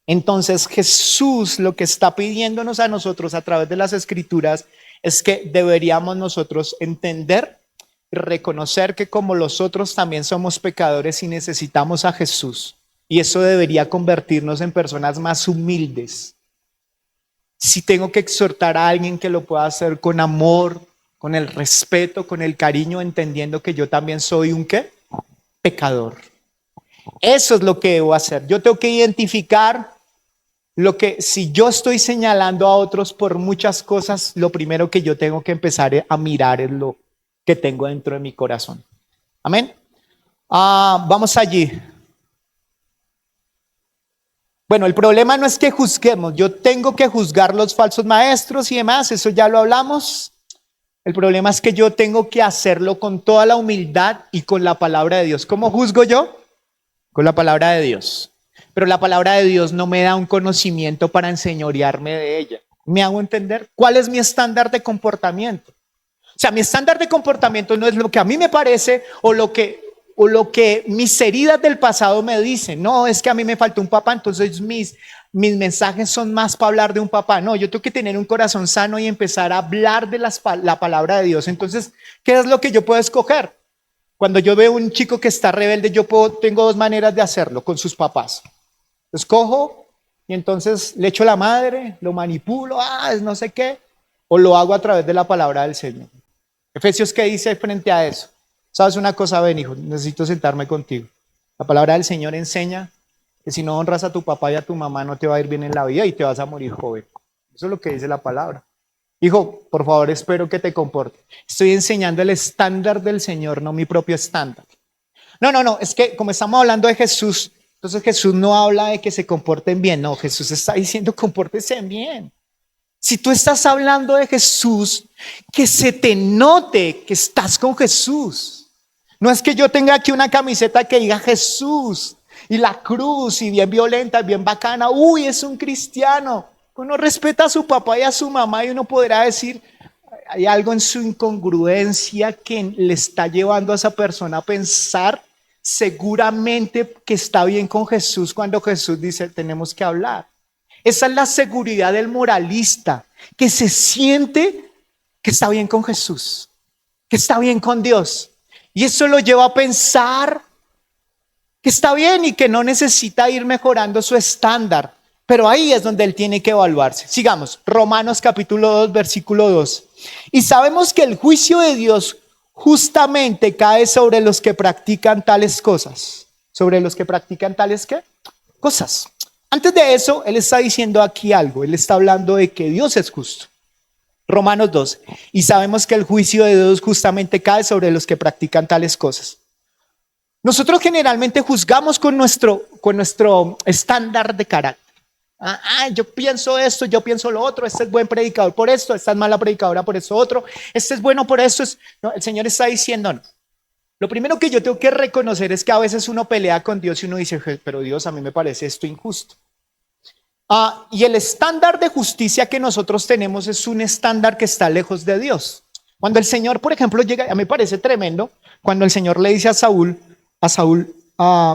A: Entonces Jesús lo que está pidiéndonos a nosotros a través de las Escrituras es que deberíamos nosotros entender y reconocer que como los otros también somos pecadores y necesitamos a Jesús. Y eso debería convertirnos en personas más humildes. Si tengo que exhortar a alguien, que lo pueda hacer con amor, con el respeto, con el cariño, entendiendo que yo también soy un ¿qué? Pecador. Eso es lo que debo hacer. Yo tengo que identificar lo que, si yo estoy señalando a otros por muchas cosas, lo primero que yo tengo que empezar a mirar es lo que tengo dentro de mi corazón. Amén. Vamos allí. Bueno, el problema no es que juzguemos. Yo tengo que juzgar los falsos maestros y demás. Eso ya lo hablamos. El problema es que yo tengo que hacerlo con toda la humildad y con la palabra de Dios. ¿Cómo juzgo yo? Con la palabra de Dios. Pero la palabra de Dios no me da un conocimiento para enseñorearme de ella. ¿Me hago entender? ¿Cuál es mi estándar de comportamiento? O sea, mi estándar de comportamiento no es lo que a mí me parece o lo que o lo que mis heridas del pasado me dicen. No, es que a mí me faltó un papá, entonces mis mensajes son más para hablar de un papá. No, yo tengo que tener un corazón sano y empezar a hablar de la palabra de Dios. Entonces, ¿qué es lo que yo puedo escoger? Cuando yo veo un chico que está rebelde, tengo dos maneras de hacerlo con sus papás. Escojo y entonces le echo la madre, lo manipulo, no sé qué, o lo hago a través de la palabra del Señor. Efesios, ¿qué dice frente a eso? ¿Sabes una cosa? Ven, hijo, necesito sentarme contigo. La palabra del Señor enseña que si no honras a tu papá y a tu mamá no te va a ir bien en la vida y te vas a morir joven. Eso es lo que dice la palabra. Hijo, por favor, espero que te comportes. Estoy enseñando el estándar del Señor, no mi propio estándar. No, es que como estamos hablando de Jesús, entonces Jesús no habla de que se comporten bien. No, Jesús está diciendo compórtense bien. Si tú estás hablando de Jesús, que se te note que estás con Jesús. No es que yo tenga aquí una camiseta que diga Jesús y la cruz y bien violenta, bien bacana. Uy, es un cristiano. Uno respeta a su papá y a su mamá y uno podrá decir, hay algo en su incongruencia que le está llevando a esa persona a pensar seguramente que está bien con Jesús cuando Jesús dice tenemos que hablar. Esa es la seguridad del moralista, que se siente que está bien con Jesús, que está bien con Dios. Y eso lo lleva a pensar que está bien y que no necesita ir mejorando su estándar. Pero ahí es donde él tiene que evaluarse. Sigamos, Romanos capítulo 2, versículo 2. Y sabemos que el juicio de Dios justamente cae sobre los que practican tales cosas. ¿Sobre los que practican tales qué? Cosas. Antes de eso, él está diciendo aquí algo. Él está hablando de que Dios es justo. Romanos 2. Y sabemos que el juicio de Dios justamente cae sobre los que practican tales cosas. Nosotros generalmente juzgamos con nuestro estándar de carácter. Yo pienso esto, yo pienso lo otro, este es buen predicador por esto, esta es mala predicadora por eso otro, este es bueno por esto. No, el Señor está diciendo, no. Lo primero que yo tengo que reconocer es que a veces uno pelea con Dios y uno dice, pero Dios, a mí me parece esto injusto. Y el estándar de justicia que nosotros tenemos es un estándar que está lejos de Dios. Cuando el Señor, por ejemplo, llega, a mí me parece tremendo, cuando el Señor le dice a Saúl,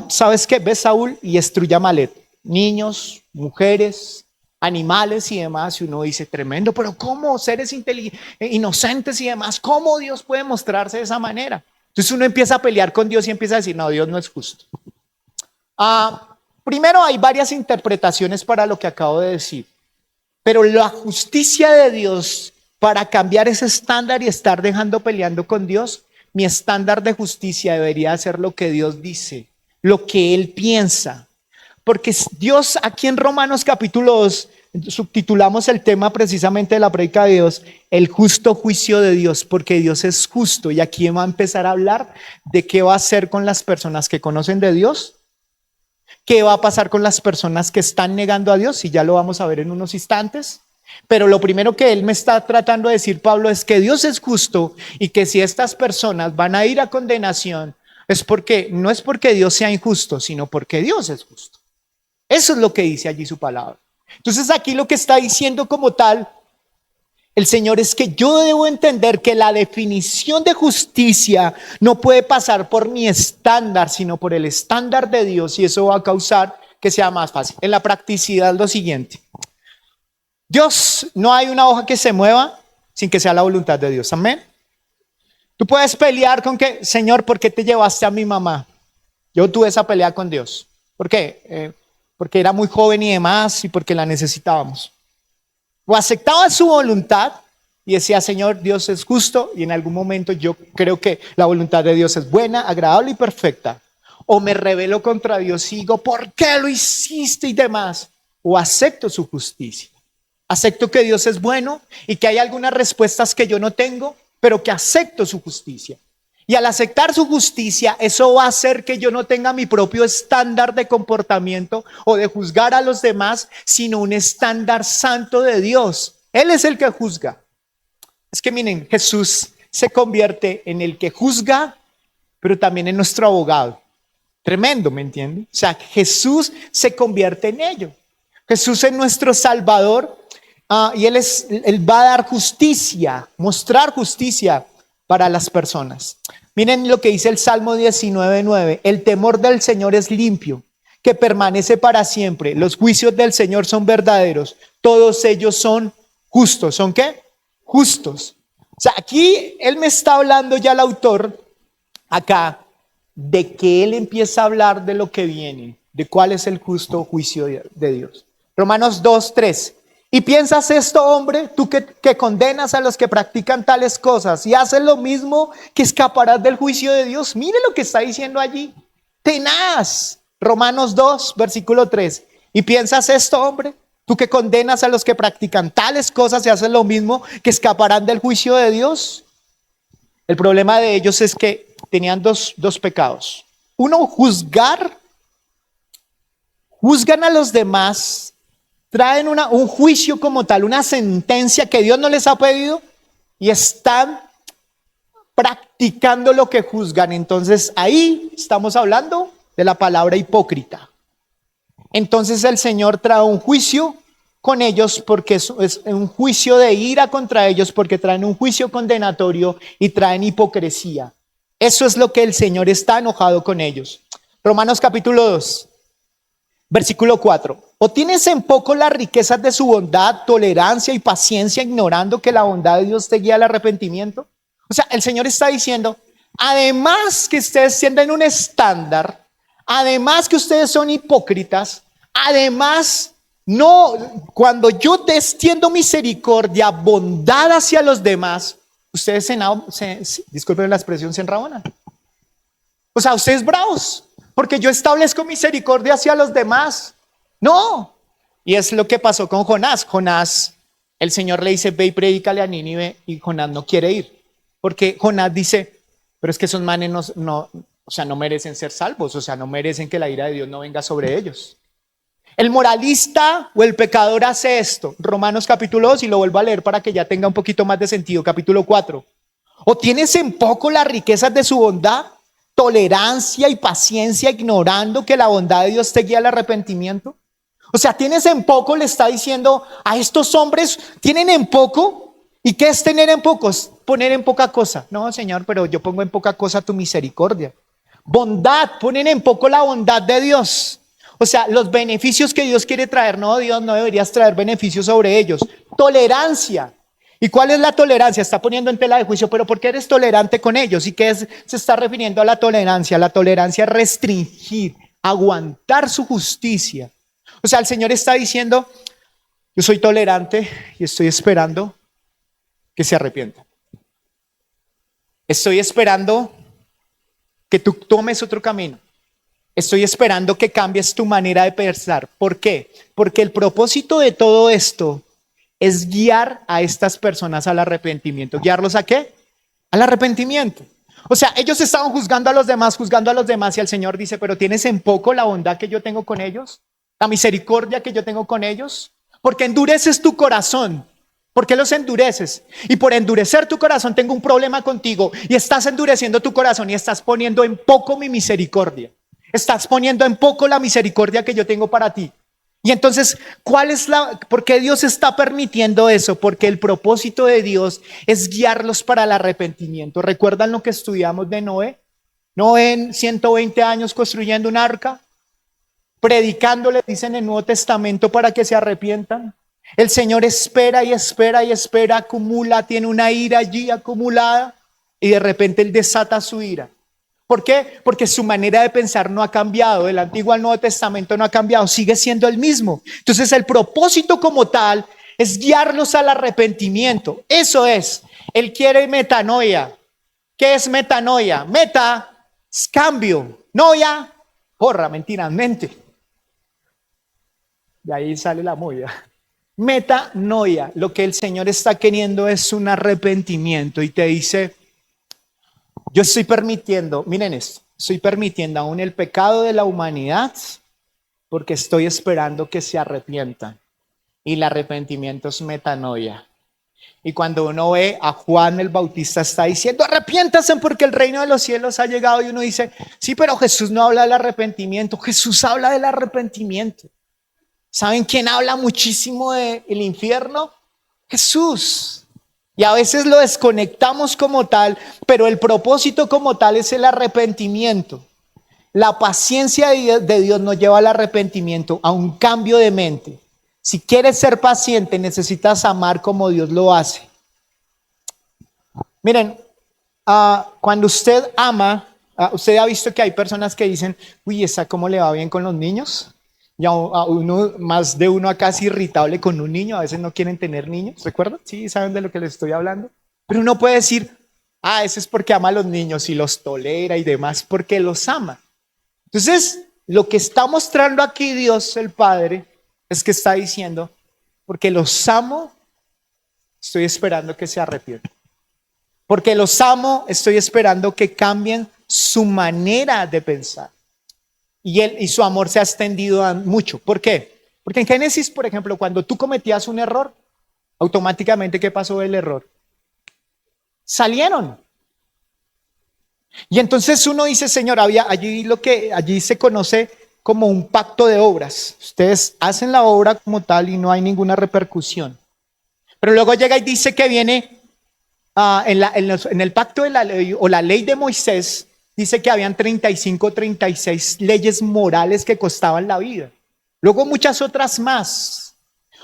A: ¿sabes qué? Ve, Saúl, y destruye a Amalek. Niños, mujeres, animales y demás, y uno dice, tremendo, pero ¿cómo seres inocentes y demás? ¿Cómo Dios puede mostrarse de esa manera? Entonces uno empieza a pelear con Dios y empieza a decir, no, Dios no es justo. Primero hay varias interpretaciones para lo que acabo de decir, pero la justicia de Dios para cambiar ese estándar y estar dejando peleando con Dios, mi estándar de justicia debería ser lo que Dios dice, lo que Él piensa. Porque Dios, aquí en Romanos capítulo 2, subtitulamos el tema precisamente de la prédica de Dios, el justo juicio de Dios, porque Dios es justo. Y aquí va a empezar a hablar de qué va a hacer con las personas que conocen de Dios, qué va a pasar con las personas que están negando a Dios, y ya lo vamos a ver en unos instantes. Pero lo primero que él me está tratando de decir, Pablo, es que Dios es justo y que si estas personas van a ir a condenación, no es porque Dios sea injusto, sino porque Dios es justo. Eso es lo que dice allí su palabra. Entonces aquí lo que está diciendo como tal el Señor es que yo debo entender que la definición de justicia no puede pasar por mi estándar, sino por el estándar de Dios, y eso va a causar que sea más fácil. En la practicidad es lo siguiente. Dios, no hay una hoja que se mueva sin que sea la voluntad de Dios. Amén. Tú puedes pelear con que, Señor, ¿por qué te llevaste a mi mamá? Yo tuve esa pelea con Dios. ¿Por qué? Porque era muy joven y demás y porque la necesitábamos. O aceptaba su voluntad y decía, Señor, Dios es justo y en algún momento yo creo que la voluntad de Dios es buena, agradable y perfecta. O me rebelo contra Dios y digo, ¿por qué lo hiciste y demás? O acepto su justicia. Acepto que Dios es bueno y que hay algunas respuestas que yo no tengo, pero que acepto su justicia. Y al aceptar su justicia, eso va a hacer que yo no tenga mi propio estándar de comportamiento o de juzgar a los demás, sino un estándar santo de Dios. Él es el que juzga. Es que miren, Jesús se convierte en el que juzga, pero también en nuestro abogado. Tremendo, ¿me entienden? O sea, Jesús se convierte en ello. Jesús es nuestro Salvador y Él va a dar justicia, mostrar justicia. para las personas. Miren lo que dice el Salmo 19:9. El temor del Señor es limpio, que permanece para siempre. Los juicios del Señor son verdaderos. Todos ellos son justos. ¿Son qué? Justos. O sea, aquí él me está hablando ya el autor acá de que él empieza a hablar de lo que viene, de cuál es el justo juicio de Dios. Romanos 2:3. ¿Y piensas esto, hombre, tú que condenas a los que practican tales cosas y haces lo mismo, que escaparás del juicio de Dios? Mire lo que está diciendo allí. Tenaz. Romanos 2, versículo 3. ¿Y piensas esto, hombre, tú que condenas a los que practican tales cosas y haces lo mismo, que escaparán del juicio de Dios? El problema de ellos es que tenían dos pecados. Uno, juzgan a los demás, traen un juicio como tal, una sentencia que Dios no les ha pedido y están practicando lo que juzgan. Entonces ahí estamos hablando de la palabra hipócrita. Entonces el Señor trae un juicio con ellos porque es un juicio de ira contra ellos, porque traen un juicio condenatorio y traen hipocresía. Eso es lo que el Señor está enojado con ellos. Romanos capítulo 2, versículo 4. ¿O tienes en poco las riquezas de su bondad, tolerancia y paciencia, ignorando que la bondad de Dios te guía al arrepentimiento? O sea, el Señor está diciendo, además que ustedes tienen un estándar, además que ustedes son hipócritas, además, no, cuando yo te extiendo misericordia, bondad hacia los demás, ustedes disculpen la expresión, se enrabonan. O sea, ustedes bravos, porque yo establezco misericordia hacia los demás. No. Y es lo que pasó con Jonás. Jonás, el Señor le dice, ve y predícale a Nínive, y Jonás no quiere ir. Porque Jonás dice, pero es que esos manes no merecen ser salvos, o sea, no merecen que la ira de Dios no venga sobre ellos. El moralista o el pecador hace esto. Romanos capítulo 2, y lo vuelvo a leer para que ya tenga un poquito más de sentido. Capítulo 4. ¿O tienes en poco las riquezas de su bondad, tolerancia y paciencia, ignorando que la bondad de Dios te guía al arrepentimiento? O sea, tienes en poco, le está diciendo a estos hombres, tienen en poco. ¿Y qué es tener en poco? Es poner en poca cosa. No, Señor, pero yo pongo en poca cosa tu misericordia. Bondad, ponen en poco la bondad de Dios. O sea, los beneficios que Dios quiere traer, no, Dios, no deberías traer beneficios sobre ellos. Tolerancia. ¿Y cuál es la tolerancia? Está poniendo en tela de juicio, pero ¿por qué eres tolerante con ellos? ¿Y qué se está refiriendo a la tolerancia? La tolerancia es restringir, aguantar su justicia. O sea, el Señor está diciendo, yo soy tolerante y estoy esperando que se arrepientan. Estoy esperando que tú tomes otro camino. Estoy esperando que cambies tu manera de pensar. ¿Por qué? Porque el propósito de todo esto es guiar a estas personas al arrepentimiento. ¿Guiarlos a qué? Al arrepentimiento. O sea, ellos estaban juzgando a los demás, y el Señor dice, pero ¿tienes en poco la bondad que yo tengo con ellos? ¿La misericordia que yo tengo con ellos? Porque endureces tu corazón. ¿Por qué los endureces? Y por endurecer tu corazón tengo un problema contigo, y estás endureciendo tu corazón y estás poniendo en poco mi misericordia. Estás poniendo en poco la misericordia que yo tengo para ti. Y entonces, ¿por qué Dios está permitiendo eso? Porque el propósito de Dios es guiarlos para el arrepentimiento. ¿Recuerdan lo que estudiamos de Noé? Noé en 120 años construyendo un arca, predicándole, dicen en el Nuevo Testamento, para que se arrepientan. El Señor espera y espera y espera, acumula, tiene una ira allí acumulada, y de repente Él desata su ira. ¿Por qué? Porque su manera de pensar no ha cambiado, del Antiguo al Nuevo Testamento no ha cambiado, sigue siendo el mismo. Entonces el propósito como tal es guiarlos al arrepentimiento. Eso es, Él quiere metanoia. ¿Qué es metanoia? Meta es cambio, noia, porra, mentira, mente. De ahí sale la moya. Metanoia, lo que el Señor está queriendo es un arrepentimiento, y te dice, yo estoy permitiendo, miren esto, estoy permitiendo aún el pecado de la humanidad porque estoy esperando que se arrepientan. Y el arrepentimiento es metanoia. Y cuando uno ve a Juan el Bautista está diciendo, arrepiéntanse porque el reino de los cielos ha llegado, y uno dice, sí, pero Jesús no habla del arrepentimiento. Jesús habla del arrepentimiento. ¿Saben quién habla muchísimo del infierno? Jesús. Y a veces lo desconectamos como tal, pero el propósito como tal es el arrepentimiento. La paciencia de Dios nos lleva al arrepentimiento, a un cambio de mente. Si quieres ser paciente, necesitas amar como Dios lo hace. Miren, cuando usted ama, usted ha visto que hay personas que dicen, uy, ¿esa cómo le va bien con los niños? Y a uno, más de uno acá es irritable con un niño, a veces no quieren tener niños, ¿recuerdan? Sí, ¿saben de lo que les estoy hablando? Pero uno puede decir, ese es porque ama a los niños y los tolera y demás, porque los ama. Entonces, lo que está mostrando aquí Dios, el Padre, es que está diciendo, porque los amo, estoy esperando que se arrepientan. Porque los amo, estoy esperando que cambien su manera de pensar. Y su amor se ha extendido mucho. ¿Por qué? Porque en Génesis, por ejemplo, cuando tú cometías un error, automáticamente, ¿qué pasó del error? Salieron. Y entonces uno dice, Señor, había allí se conoce como un pacto de obras. Ustedes hacen la obra como tal y no hay ninguna repercusión. Pero luego llega y dice que viene en el pacto de la ley o la ley de Moisés, dice que habían 35, 36 leyes morales que costaban la vida. Luego muchas otras más.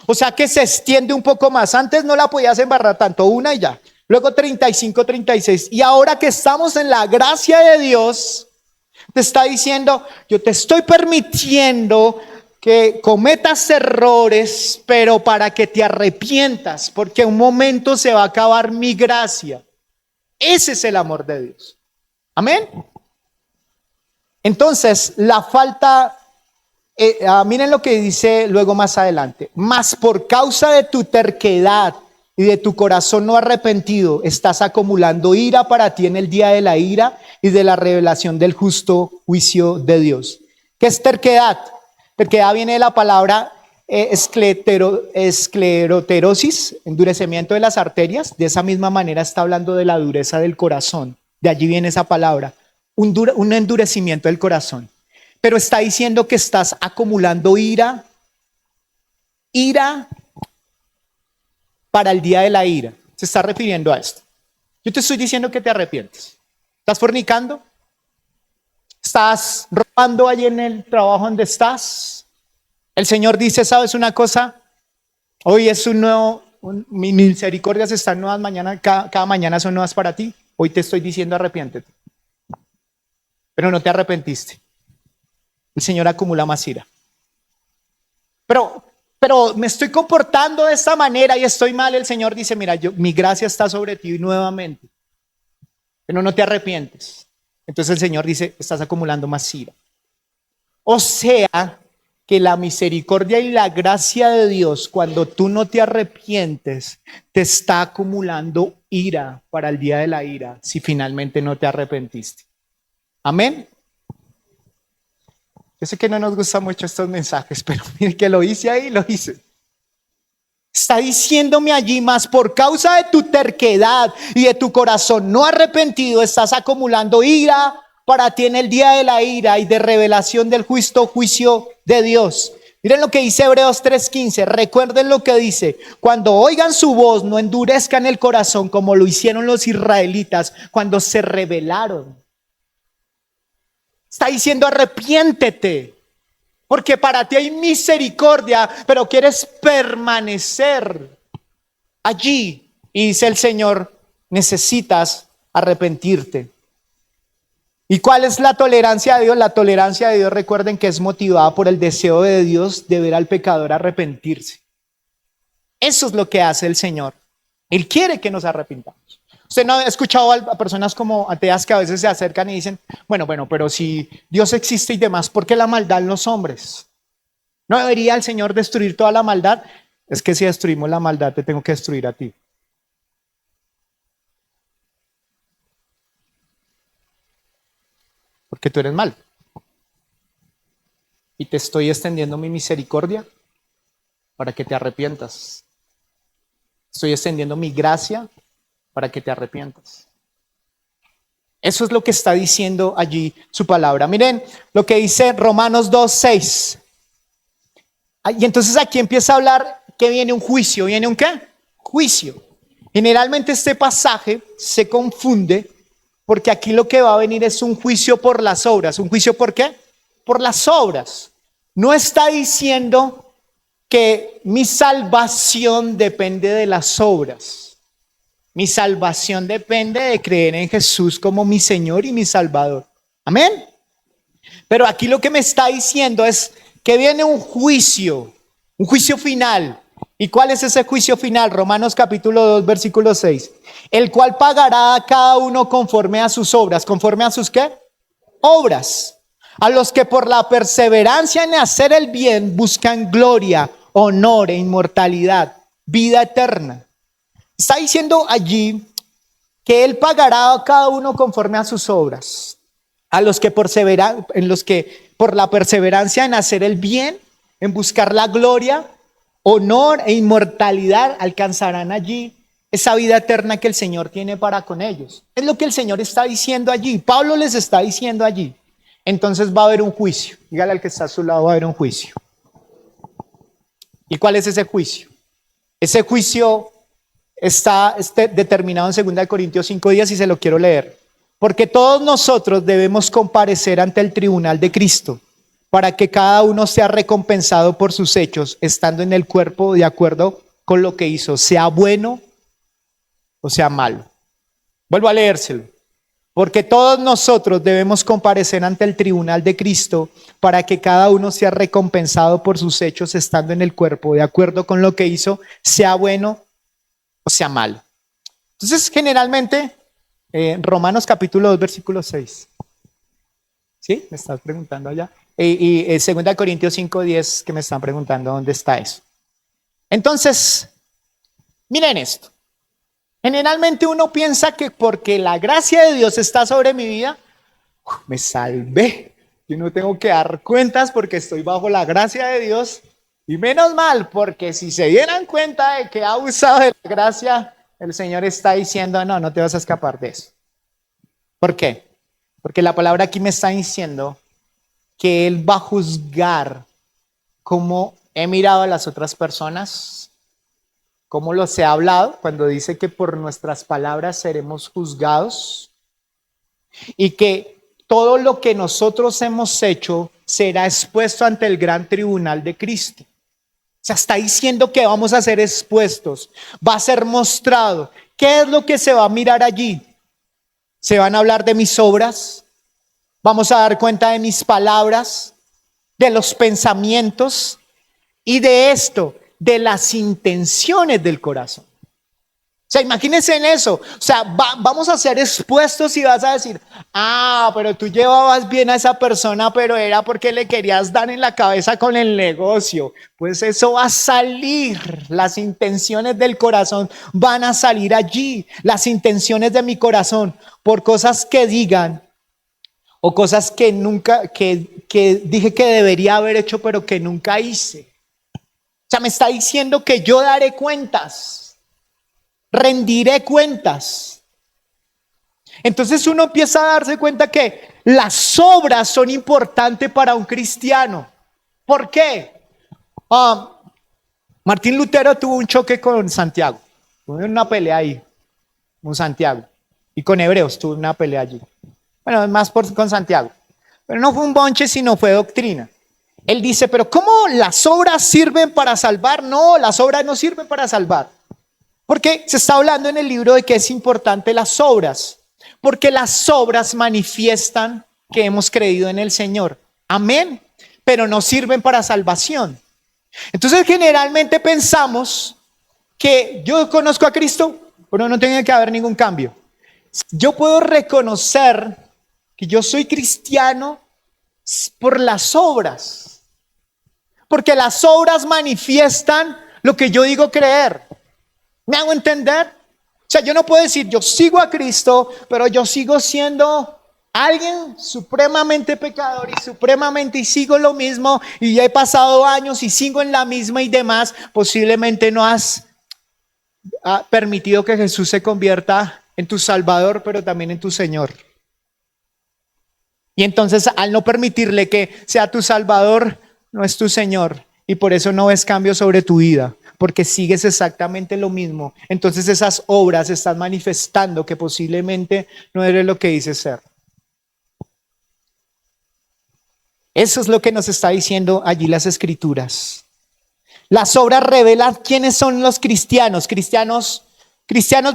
A: O sea que se extiende un poco más. Antes no la podías embarrar tanto, una y ya. Luego 35, 36. Y ahora que estamos en la gracia de Dios, te está diciendo, yo te estoy permitiendo que cometas errores, pero para que te arrepientas, porque un momento se va a acabar mi gracia. Ese es el amor de Dios. Amén. Entonces, la falta, miren lo que dice luego más adelante. Mas por causa de tu terquedad y de tu corazón no arrepentido, estás acumulando ira para ti en el día de la ira y de la revelación del justo juicio de Dios. ¿Qué es terquedad? Terquedad viene de la palabra escleroterosis, endurecimiento de las arterias. De esa misma manera está hablando de la dureza del corazón. De allí viene esa palabra, un endurecimiento del corazón. Pero está diciendo que estás acumulando ira para el día de la ira. Se está refiriendo a esto. Yo te estoy diciendo que te arrepientes. ¿Estás fornicando? ¿Estás robando allí en el trabajo donde estás? El Señor dice, ¿sabes una cosa? Hoy es un nuevo, mis misericordias están nuevas mañana, cada mañana son nuevas para ti. Hoy te estoy diciendo arrepiéntete. Pero no te arrepentiste. El Señor acumula más ira. Pero me estoy comportando de esta manera y estoy mal. El Señor dice, mira, mi gracia está sobre ti nuevamente. Pero no te arrepientes. Entonces el Señor dice, estás acumulando más ira. O sea, que la misericordia y la gracia de Dios, cuando tú no te arrepientes, te está acumulando ira para el día de la ira, si finalmente no te arrepentiste. Amén. Yo sé que no nos gustan mucho estos mensajes, pero mire que lo hice ahí, lo hice. Está diciéndome allí, más por causa de tu terquedad y de tu corazón no arrepentido, estás acumulando ira para ti en el día de la ira y de revelación del juicio de Dios. Miren lo que dice Hebreos 3:15. Recuerden lo que dice: cuando oigan su voz, no endurezcan el corazón como lo hicieron los israelitas cuando se rebelaron. Está diciendo arrepiéntete, porque para ti hay misericordia, pero quieres permanecer allí. Y dice el Señor, necesitas arrepentirte. ¿Y cuál es la tolerancia de Dios? La tolerancia de Dios, recuerden que es motivada por el deseo de Dios de ver al pecador arrepentirse. Eso es lo que hace el Señor. Él quiere que nos arrepintamos. Usted no ha escuchado a personas como ateas que a veces se acercan y dicen, bueno, pero si Dios existe y demás, ¿por qué la maldad en los hombres? ¿No debería el Señor destruir toda la maldad? Es que si destruimos la maldad, te tengo que destruir a ti. Porque tú eres mal. Y te estoy extendiendo mi misericordia para que te arrepientas. Estoy extendiendo mi gracia para que te arrepientas. Eso es lo que está diciendo allí su palabra. Miren lo que dice Romanos 2:6. Y entonces aquí empieza a hablar que viene un juicio. ¿Viene un qué? Juicio. Generalmente este pasaje se confunde porque aquí lo que va a venir es un juicio por las obras. ¿Un juicio por qué? Por las obras. No está diciendo que mi salvación depende de las obras. Mi salvación depende de creer en Jesús como mi Señor y mi Salvador. Amén. Pero aquí lo que me está diciendo es que viene un juicio final. ¿Y cuál es ese juicio final? Romanos capítulo 2, versículo 6. El cual pagará a cada uno conforme a sus obras. ¿Conforme a sus qué? Obras. A los que por la perseverancia en hacer el bien buscan gloria, honor e inmortalidad, vida eterna. Está diciendo allí que Él pagará a cada uno conforme a sus obras. A los que por la perseverancia en hacer el bien, en buscar la gloria, honor e inmortalidad, alcanzarán allí esa vida eterna que el Señor tiene para con ellos. Es lo que el Señor está diciendo allí. Pablo les está diciendo allí. Entonces va a haber un juicio. Dígale al que está a su lado, va a haber un juicio. ¿Y cuál es ese juicio? Ese juicio está determinado en 2 Corintios 5:10 y se lo quiero leer. Porque todos nosotros debemos comparecer ante el tribunal de Cristo para que cada uno sea recompensado por sus hechos, estando en el cuerpo de acuerdo con lo que hizo, sea bueno o sea malo. Vuelvo a leérselo. Porque todos nosotros debemos comparecer ante el tribunal de Cristo para que cada uno sea recompensado por sus hechos, estando en el cuerpo de acuerdo con lo que hizo, sea bueno o sea malo. Entonces, generalmente, Romanos capítulo 2, versículo 6. ¿Sí? Me estás preguntando allá. Y 2 Corintios 5:10, que me están preguntando dónde está eso. Entonces, miren esto. Generalmente uno piensa que porque la gracia de Dios está sobre mi vida, me salvé. Yo no tengo que dar cuentas porque estoy bajo la gracia de Dios. Y menos mal, porque si se dieran cuenta de que ha usado de la gracia, el Señor está diciendo, no te vas a escapar de eso. ¿Por qué? Porque la palabra aquí me está diciendo que Él va a juzgar cómo he mirado a las otras personas, cómo los he hablado, cuando dice que por nuestras palabras seremos juzgados y que todo lo que nosotros hemos hecho será expuesto ante el gran tribunal de Cristo. O sea, está diciendo que vamos a ser expuestos, va a ser mostrado. ¿Qué es lo que se va a mirar allí? ¿Se van a hablar de mis obras? ¿Vamos a dar cuenta de mis palabras, de los pensamientos y de esto, de las intenciones del corazón? O sea, imagínense en eso. O sea, vamos a ser expuestos y vas a decir, pero tú llevabas bien a esa persona, pero era porque le querías dar en la cabeza con el negocio. Pues eso va a salir. Las intenciones del corazón van a salir allí. Las intenciones de mi corazón por cosas que digan o cosas que nunca, que dije que debería haber hecho, pero que nunca hice. O sea, me está diciendo que yo daré cuentas. Rendiré cuentas. Entonces uno empieza a darse cuenta que las obras son importantes para un cristiano. ¿Por qué? Martín Lutero tuvo un choque con Santiago. Tuvo una pelea ahí con Santiago. Y con Hebreos tuvo una pelea allí. Bueno, más con Santiago. Pero no fue un bonche, sino fue doctrina. Él dice, pero ¿cómo las obras sirven para salvar? No, las obras no sirven para salvar. Porque se está hablando en el libro de que es importante las obras, porque las obras manifiestan que hemos creído en el Señor. Amén. Pero no sirven para salvación. Entonces generalmente pensamos que yo conozco a Cristo, pero no tiene que haber ningún cambio. Yo puedo reconocer que yo soy cristiano por las obras, porque las obras manifiestan lo que yo digo creer. ¿Me hago entender? O sea, yo no puedo decir, yo sigo a Cristo, pero yo sigo siendo alguien supremamente pecador y sigo lo mismo y ya he pasado años y sigo en la misma y demás. Posiblemente no has permitido que Jesús se convierta en tu Salvador, pero también en tu Señor. Y entonces, al no permitirle que sea tu Salvador, no es tu Señor. Y por eso no ves cambio sobre tu vida. porque sigues exactamente lo mismo. Entonces esas obras están manifestando que posiblemente no eres lo que dices ser. Eso es lo que nos está diciendo allí las Escrituras. Las obras revelan quiénes son los cristianos, cristianos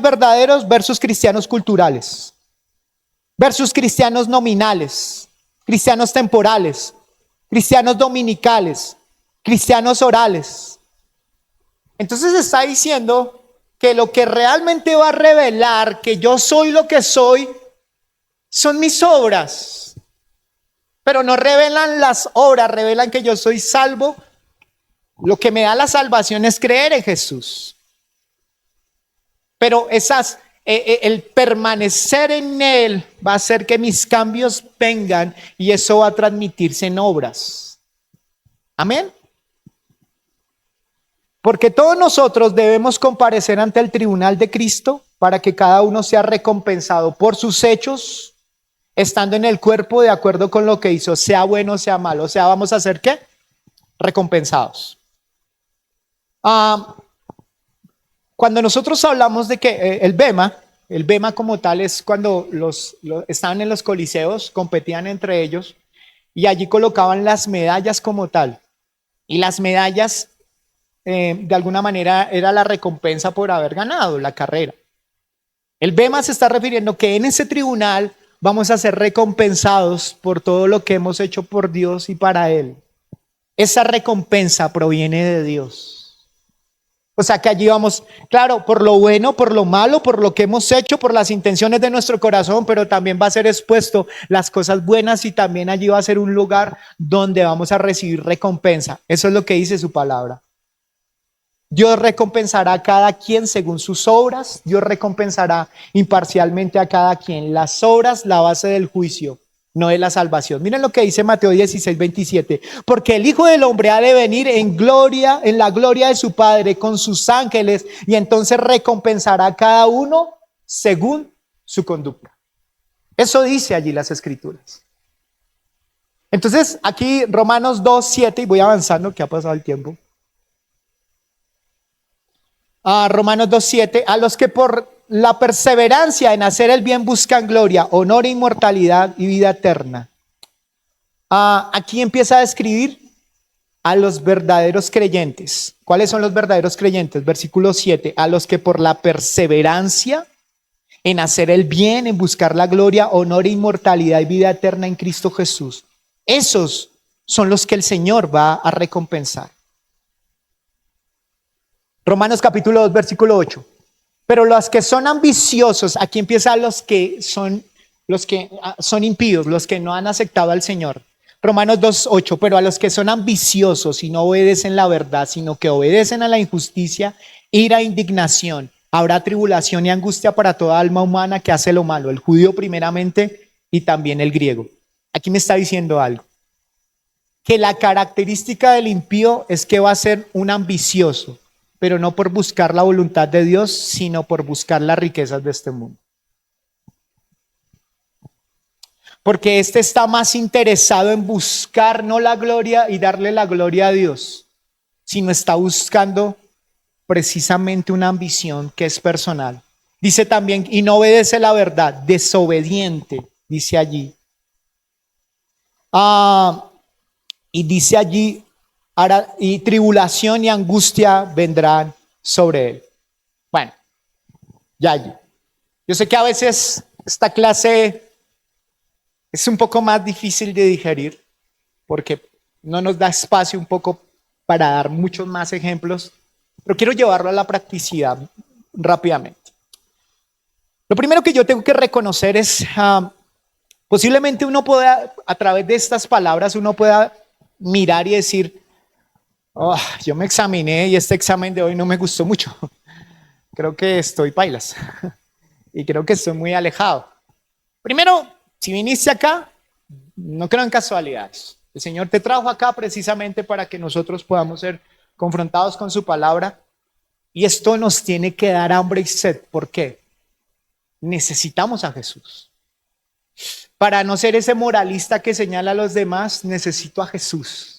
A: verdaderos versus cristianos culturales, versus cristianos nominales, cristianos temporales, cristianos dominicales, cristianos orales. Entonces está diciendo que lo que realmente va a revelar que yo soy lo que soy son mis obras. Pero no revelan las obras, revelan que yo soy salvo. Lo que me da la salvación es creer en Jesús. Pero el permanecer en Él va a hacer que mis cambios vengan y eso va a transmitirse en obras. Amén. Porque todos nosotros debemos comparecer ante el tribunal de Cristo para que cada uno sea recompensado por sus hechos, estando en el cuerpo de acuerdo con lo que hizo, sea bueno o sea malo. O sea, vamos a ser ¿qué? Recompensados. Cuando nosotros hablamos de que el bema como tal es cuando estaban en los coliseos, competían entre ellos y allí colocaban las medallas como tal. Y las medallas de alguna manera era la recompensa por haber ganado la carrera. El bema se está refiriendo que en ese tribunal vamos a ser recompensados por todo lo que hemos hecho por Dios y para Él. Esa recompensa proviene de Dios. O sea que allí vamos, claro, por lo bueno, por lo malo, por lo que hemos hecho, por las intenciones de nuestro corazón, pero también va a ser expuesto las cosas buenas y también allí va a ser un lugar donde vamos a recibir recompensa. Eso es lo que dice su palabra. Dios recompensará a cada quien según sus obras. Dios recompensará imparcialmente a cada quien. Las obras, la base del juicio, no de la salvación. Miren lo que dice Mateo 16:27. Porque el Hijo del Hombre ha de venir en gloria, en la gloria de su Padre con sus ángeles, y entonces recompensará a cada uno según su conducta. Eso dice allí las Escrituras. Entonces aquí Romanos 2:7, y voy avanzando que ha pasado el tiempo. Romanos 2:7, a los que por la perseverancia en hacer el bien buscan gloria, honor, inmortalidad y vida eterna. Aquí empieza a describir a los verdaderos creyentes. ¿Cuáles son los verdaderos creyentes? Versículo 7, a los que por la perseverancia en hacer el bien, en buscar la gloria, honor, inmortalidad y vida eterna en Cristo Jesús. Esos son los que el Señor va a recompensar. Romanos capítulo 2, versículo 8. Pero los que son ambiciosos, aquí empiezan los que son impíos, los que no han aceptado al Señor. Romanos 2, 8. Pero a los que son ambiciosos y no obedecen la verdad, sino que obedecen a la injusticia, ira e indignación. Habrá tribulación y angustia para toda alma humana que hace lo malo, el judío primeramente y también el griego. Aquí me está diciendo algo. Que la característica del impío es que va a ser un ambicioso, pero no por buscar la voluntad de Dios, sino por buscar las riquezas de este mundo. Porque este está más interesado en buscar no la gloria y darle la gloria a Dios, sino está buscando precisamente una ambición que es personal. Dice también, y no obedece la verdad, desobediente, dice allí. Y dice allí, y tribulación y angustia vendrán sobre él. Bueno, ya allí. Yo sé que a veces esta clase es un poco más difícil de digerir porque no nos da espacio un poco para dar muchos más ejemplos, pero quiero llevarlo a la practicidad rápidamente. Lo primero que yo tengo que reconocer es, posiblemente uno pueda, a través de estas palabras, uno pueda mirar y decir, yo me examiné y este examen de hoy no me gustó mucho. Creo que estoy pailas y creo que estoy muy alejado. Primero, si viniste acá, no creo en casualidades. El Señor te trajo acá precisamente para que nosotros podamos ser confrontados con su palabra y esto nos tiene que dar hambre y sed. ¿Por qué? Necesitamos a Jesús. Para no ser ese moralista que señala a los demás, necesito a Jesús.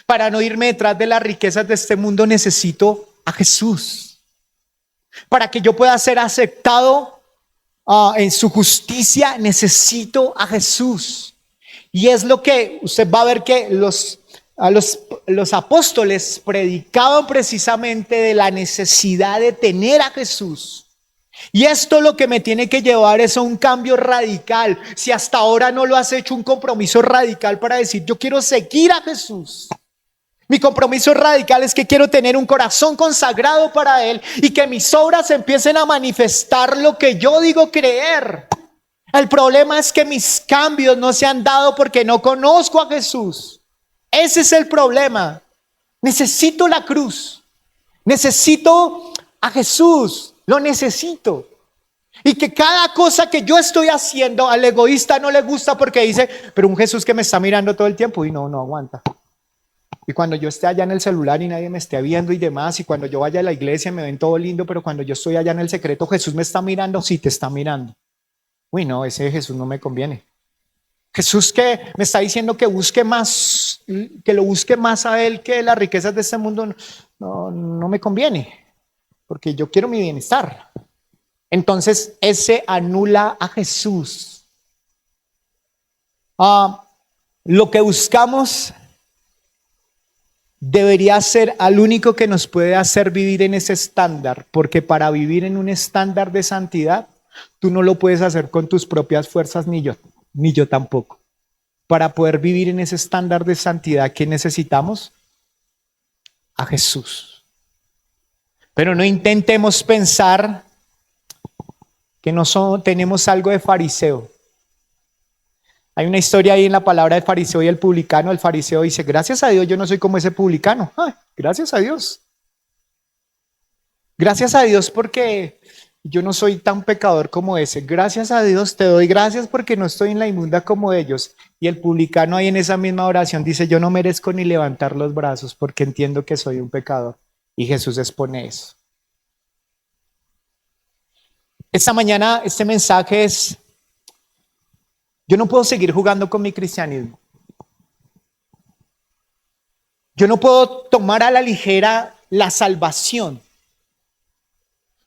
A: Para no irme detrás de las riquezas de este mundo necesito a Jesús. Para que yo pueda ser aceptado en su justicia necesito a Jesús. Y es lo que usted va a ver que los apóstoles predicaban precisamente de la necesidad de tener a Jesús. Y esto lo que me tiene que llevar es a un cambio radical. Si hasta ahora no lo has hecho, un compromiso radical para decir, yo quiero seguir a Jesús. Mi compromiso radical es que quiero tener un corazón consagrado para Él y que mis obras empiecen a manifestar lo que yo digo creer. El problema es que mis cambios no se han dado porque no conozco a Jesús. Ese es el problema. Necesito la cruz. Necesito a Jesús. Lo necesito. Y que cada cosa que yo estoy haciendo al egoísta no le gusta porque dice, pero un Jesús que me está mirando todo el tiempo y no aguanta. Y cuando yo esté allá en el celular y nadie me esté viendo y demás, y cuando yo vaya a la iglesia me ven todo lindo, pero cuando yo estoy allá en el secreto, Jesús me está mirando, sí te está mirando. Uy, no, ese Jesús no me conviene. Jesús que me está diciendo que busque más, que lo busque más a Él que las riquezas de este mundo, no me conviene, porque yo quiero mi bienestar. Entonces, ese anula a Jesús. Lo que buscamos debería ser al único que nos puede hacer vivir en ese estándar, porque para vivir en un estándar de santidad, tú no lo puedes hacer con tus propias fuerzas, ni yo tampoco. Para poder vivir en ese estándar de santidad, ¿qué necesitamos? A Jesús. Pero no intentemos pensar que tenemos algo de fariseo. Hay una historia ahí en la palabra del fariseo y el publicano. El fariseo dice, gracias a Dios yo no soy como ese publicano. Gracias a Dios. Gracias a Dios porque yo no soy tan pecador como ese. Gracias a Dios, te doy gracias porque no estoy en la inmunda como ellos. Y el publicano ahí en esa misma oración dice, yo no merezco ni levantar los brazos porque entiendo que soy un pecador. Y Jesús expone eso. Esta mañana este mensaje es, yo no puedo seguir jugando con mi cristianismo. Yo no puedo tomar a la ligera la salvación.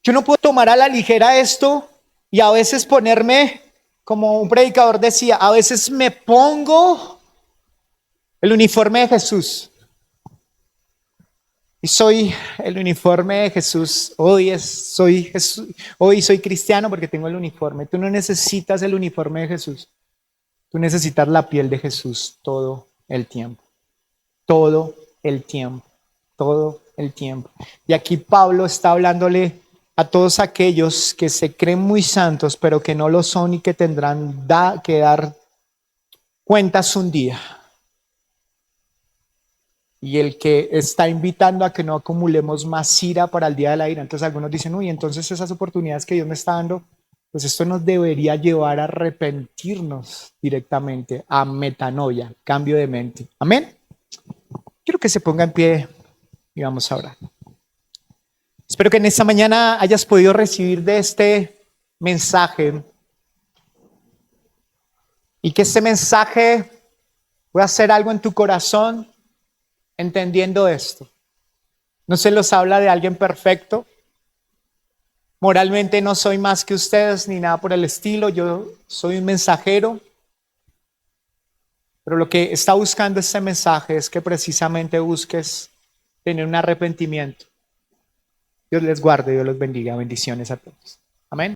A: Yo no puedo tomar a la ligera esto y a veces ponerme, como un predicador decía, a veces me pongo el uniforme de Jesús. Y soy el uniforme de Jesús. Hoy soy cristiano porque tengo el uniforme. Tú no necesitas el uniforme de Jesús. Tú necesitas la piel de Jesús todo el tiempo. Todo el tiempo. Todo el tiempo. Y aquí Pablo está hablándole a todos aquellos que se creen muy santos, pero que no lo son y que tendrán que dar cuentas un día. Y el que está invitando a que no acumulemos más ira para el día de la ira. Entonces algunos dicen, uy, entonces esas oportunidades que Dios me está dando, pues esto nos debería llevar a arrepentirnos directamente, a metanoia, cambio de mente. Amén. Quiero que se ponga en pie y vamos a orar. Espero que en esta mañana hayas podido recibir de este mensaje y que este mensaje pueda hacer algo en tu corazón entendiendo esto. No se los habla de alguien perfecto. Moralmente no soy más que ustedes ni nada por el estilo. Yo soy un mensajero. Pero lo que está buscando este mensaje es que precisamente busques tener un arrepentimiento. Dios les guarde, Dios los bendiga. Bendiciones a todos. Amén.